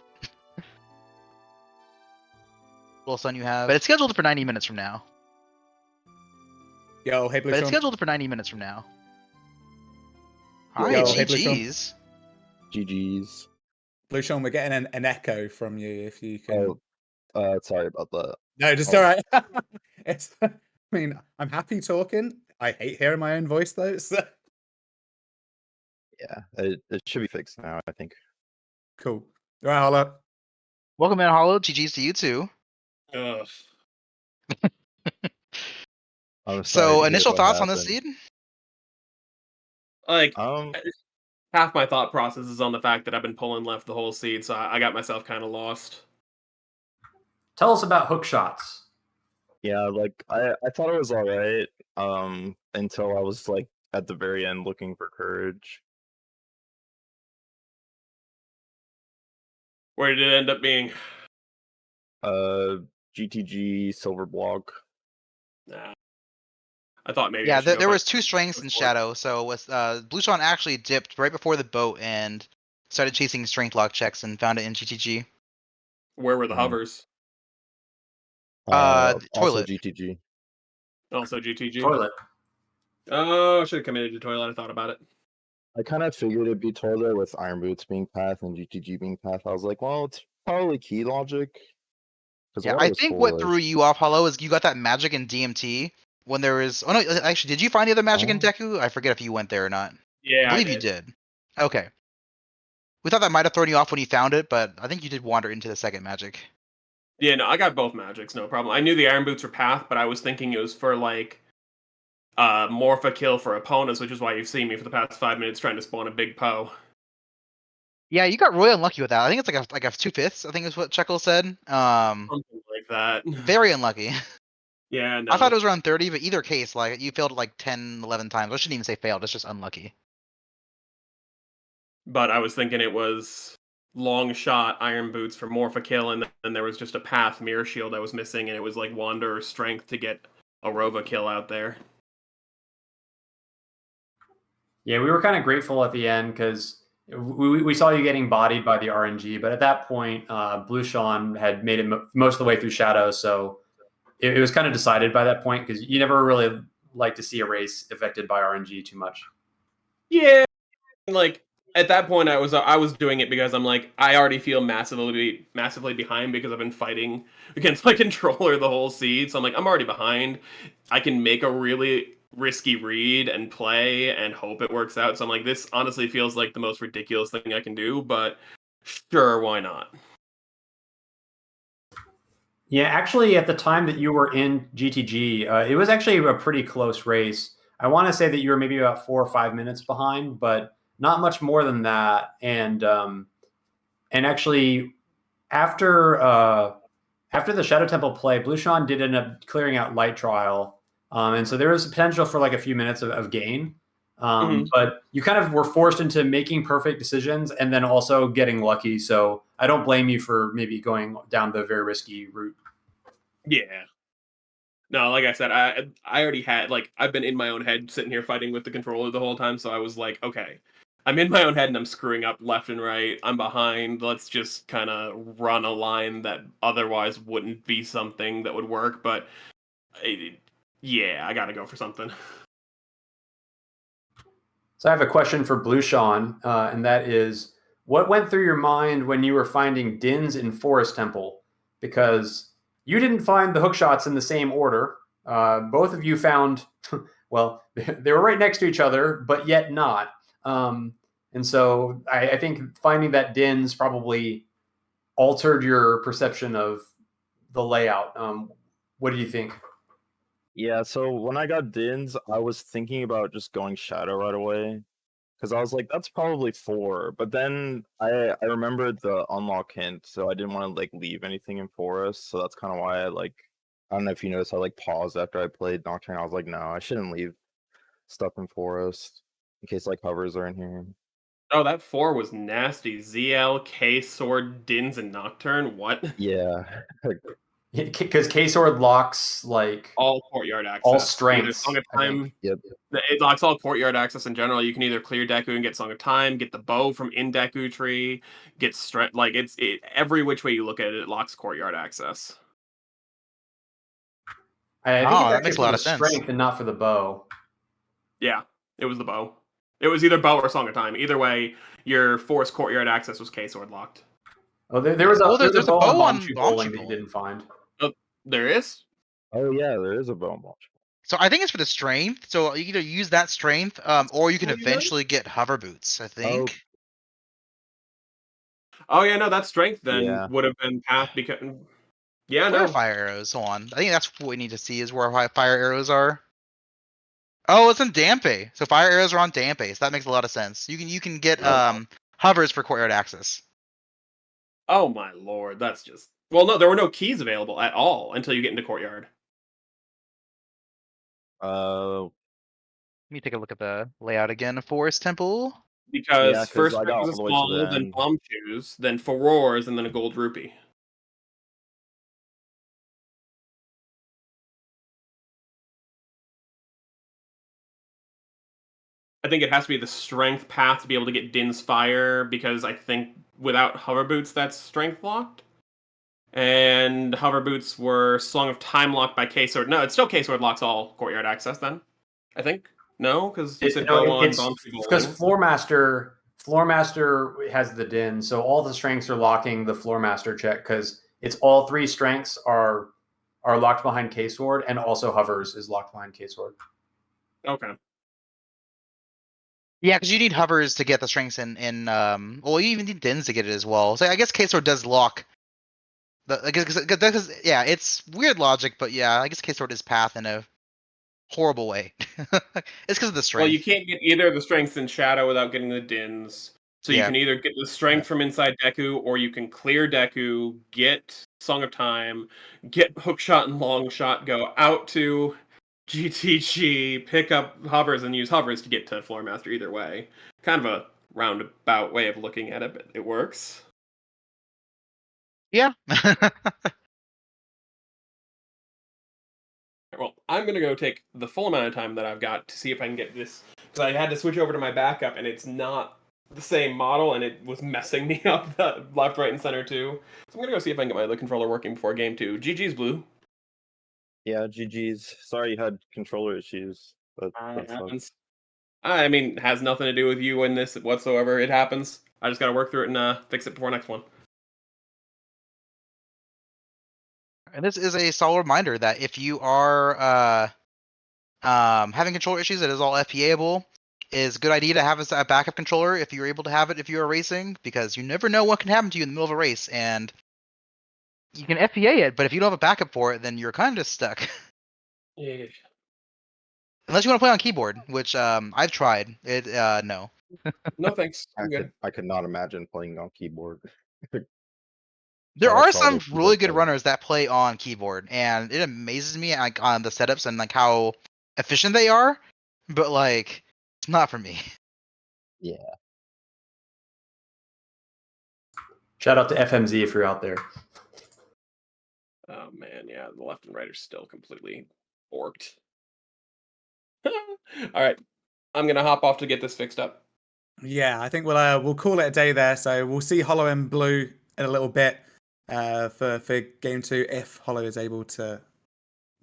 Little sun you have. But it's scheduled for 90 minutes from now. Yo, hey, Blue But it's Sean. scheduled for 90 minutes from now. Yo, Alright, hey, Blue Sean. GG's. GG's. Blue Sean, we're getting an echo from you if you can. Oh, sorry about that. No, just Oh. all right. It's, I mean, I'm happy talking. I hate hearing my own voice though. So. Yeah, it should be fixed now, I think. Cool. All right, Hollow. Welcome in, Hollow. GG's to you too. Ugh. I'm sorry So, to hear initial what thoughts on this happened. seed? Like, Um, half my thought process is on the fact that I've been pulling left the whole seed, so I got myself kind of lost. Tell us about hook shots. yeah, like I thought it was alright. Until I was like at the very end looking for courage. Where did it end up being? GTG silver block. Nah. I thought maybe. Yeah, I should go there find was 2 strengths in before. Shadow. So with Blue Sean actually dipped right before the boat and started chasing strength lock checks and found it in GTG. Where were the Mhm. hovers? The Also toilet. GTG. Also GTG. Toilet. Oh, I should have committed to toilet. I thought about it. I kind of figured it'd be toilet with Iron Boots being path and GTG being path. I was like, well, it's probably key logic. Yeah, I think what threw you off, Hollow, is you got that magic in DMT when there was. Oh no, actually, did you find the other magic in Deku? I forget if you went there or not. Yeah, I believe you did. Okay. We thought that might have thrown you off when you found it, but I think you did wander into the second magic. Yeah, no, I got both magics, no problem. I knew the Iron Boots were path, but I was thinking it was for like Morpha kill for opponents, which is why you've seen me for the past 5 minutes trying to spawn a big Poe. Yeah, you got really unlucky with that. I think it's like a 2/5. I think is what Chuckle said. Something like that. Very unlucky. Yeah, no. I thought it was around 30, but either case, like you failed it like 10, 11 times. I shouldn't even say failed. It's just unlucky. But I was thinking it was long shot Iron Boots for Morpha kill, and then there was just a path Mirror Shield I was missing, and it was like Wander or Strength to get a Rova kill out there. Yeah, we were kind of grateful at the end because we saw you getting bodied by the RNG, but at that point, Blue Sean had made it most of the way through Shadow, so it was kind of decided by that point because you never really like to see a race affected by RNG too much. Yeah, like at that point I was doing it because I'm like I already feel massively behind because I've been fighting against my controller the whole seed, so I'm like I'm already behind. I can make a really risky read and play and hope it works out. So I'm like this honestly feels like the most ridiculous thing I can do, but sure, why not? Yeah, actually, at the time that you were in GTG, it was actually a pretty close race. I want to say that you were maybe about 4 or 5 minutes behind, but not much more than that. And actually, after the Shadow Temple play, Blue Sean did end up clearing out Light Trial, and so there was potential for like a few minutes of gain. But you kind of were forced into making perfect decisions and then also getting lucky. So I don't blame you for maybe going down the very risky route. Yeah. No, like I said, I already had like I've been in my own head sitting here fighting with the controller the whole time, so I was like, okay, I'm in my own head and I'm screwing up left and right. I'm behind. Let's just kind of run a line that otherwise wouldn't be something that would work. But yeah, I gotta go for something. So I have a question for Blue Sean, and that is, what went through your mind when you were finding Dins in Forest Temple? Because you didn't find the hook shots in the same order. Both of you found, well, they were right next to each other, but yet not. And so I think finding that Dins probably altered your perception of the layout. What do you think? Yeah, so when I got Dins, I was thinking about just going Shadow right away. Because I was like, that's probably 4. But then I remembered the unlock hint, so I didn't want to like leave anything in Forest. So that's kind of why I don't know if you noticed, I like paused after I played Nocturne. I was like, no, I shouldn't leave stuff in Forest in case like hovers are in here. Oh, that 4 was nasty. ZL, K, Sword, Dins, and Nocturne. What? Yeah. Because K-Sword locks like all courtyard access. all Either strengths. Song of I think. Time. Yep. It locks all courtyard access in general. You can either clear Deku and get Song of Time, get the bow from in Deku tree, get strength. Like every which way you look at it, it locks courtyard access. I think Oh, it's that actually makes a for lot the of sense. strength and not for the bow. Yeah, it was the bow. It was either bow or Song of Time. Either way, your forced courtyard access was K-Sword locked. Oh, there was a, Oh, there's there's a a bow bow on on Bombchu Bombchu Bowling that you Bowling. didn't find. Oh, there is? Oh yeah, there is a bone watch. So I think it's for the strength. So you either use that strength, or you can What do you eventually get hover boots. I think. Oh yeah, no, that strength then Yeah. would have been path because. Yeah, Where are no. fire arrows? Hold on. I think that's what we need to see is where fire arrows are. Oh, it's in Dampe. So fire arrows are on Dampe. So that makes a lot of sense. You can get hovers for courtyard access. Oh my lord, that's just. Well, no, there were no keys available at all until you get into courtyard. Uh, Let me take a look at the layout again of Forest Temple. Because 'cause first I strength got was a all the way to the small, then end. bomb shoes, then furores, and then a gold rupee. I think it has to be the strength path to be able to get Din's Fire, because I think without hover boots, that's strength locked. And hover boots were Song of Time locked by K-Sword. No, it's still K-Sword locks all courtyard access then. I think. No, because you said bow on It's Bomb because Floormaster has the din, so all the strengths are locking the Floormaster check because it's all three strengths are locked behind K-Sword, and also hovers is locked behind K-Sword. Okay. Yeah, because you need hovers to get the strengths in well, you even need Dins to get it as well. So I guess K-Sword does lock. Because yeah, it's weird logic, but yeah, I guess K-Sword is path in a horrible way. It's because of the strength. Well, you can't get either of the strengths in Shadow without getting the Dins. So you Yeah. can either get the strength from inside Deku, or you can clear Deku, get Song of Time, get Hookshot and Longshot, go out to GTG, pick up hovers, and use hovers to get to Floormaster either way. Kind of a roundabout way of looking at it, but it works. Yeah. Well, I'm going to go take the full amount of time that I've got to see if I can get this, because I had to switch over to my backup, and it's not the same model, and it was messing me up the left, right, and center too. So I'm going to go see if I can get my other controller working before game 2. GG's, Blue. Yeah, GG's. Sorry you had controller issues. That It sucks. happens. I mean, it has nothing to do with you in this whatsoever. It happens. I just got to work through it and fix it before next one. And this is a solid reminder that if you are having controller issues that is all FPA-able, is a good idea to have a backup controller if you're able to have it if you're racing, because you never know what can happen to you in the middle of a race, and you can FPA it, but if you don't have a backup for it, then you're kind of stuck. Yeah. Unless you want to play on keyboard, which I've tried. It no. No thanks. I'm good. I could not imagine playing on keyboard. There So I are saw some the really keyboard good player. runners that play on keyboard, and it amazes me like on the setups and like how efficient they are. But like, it's not for me. Yeah. Shout out to FMZ if you're out there. Oh man, yeah, the left and right are still completely borked. All right, I'm gonna hop off to get this fixed up. Yeah, I think we'll call it a day there. So we'll see Hollow and Blue in a little bit for game 2 if Hollow is able to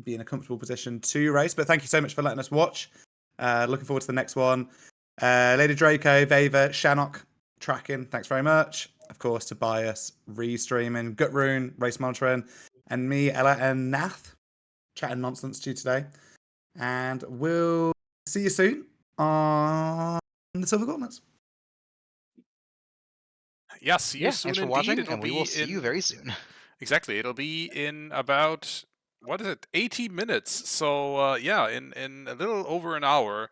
be in a comfortable position to race. But thank you so much for letting us watch. Looking forward to the next one. Lady Draco, Vava, Shannock, tracking. Thanks very much. Of course, Tobias, restreaming, Gutrune, race monitoring, and me, Ella, and Nath chatting nonsense to you today. And we'll see you soon on the Silver Gauntlets. Yeah, see you Yeah, soon thanks for indeed. watching, It'll and we be will see you in- very soon. Exactly. It'll be in about, 80 minutes. So, yeah, in a little over an hour.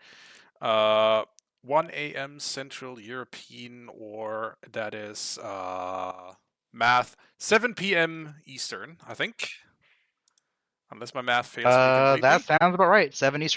1 a.m. Central European, or that is math, 7 p.m. Eastern, I think. Unless my math fails me completely. That sounds about right. 7 Eastern.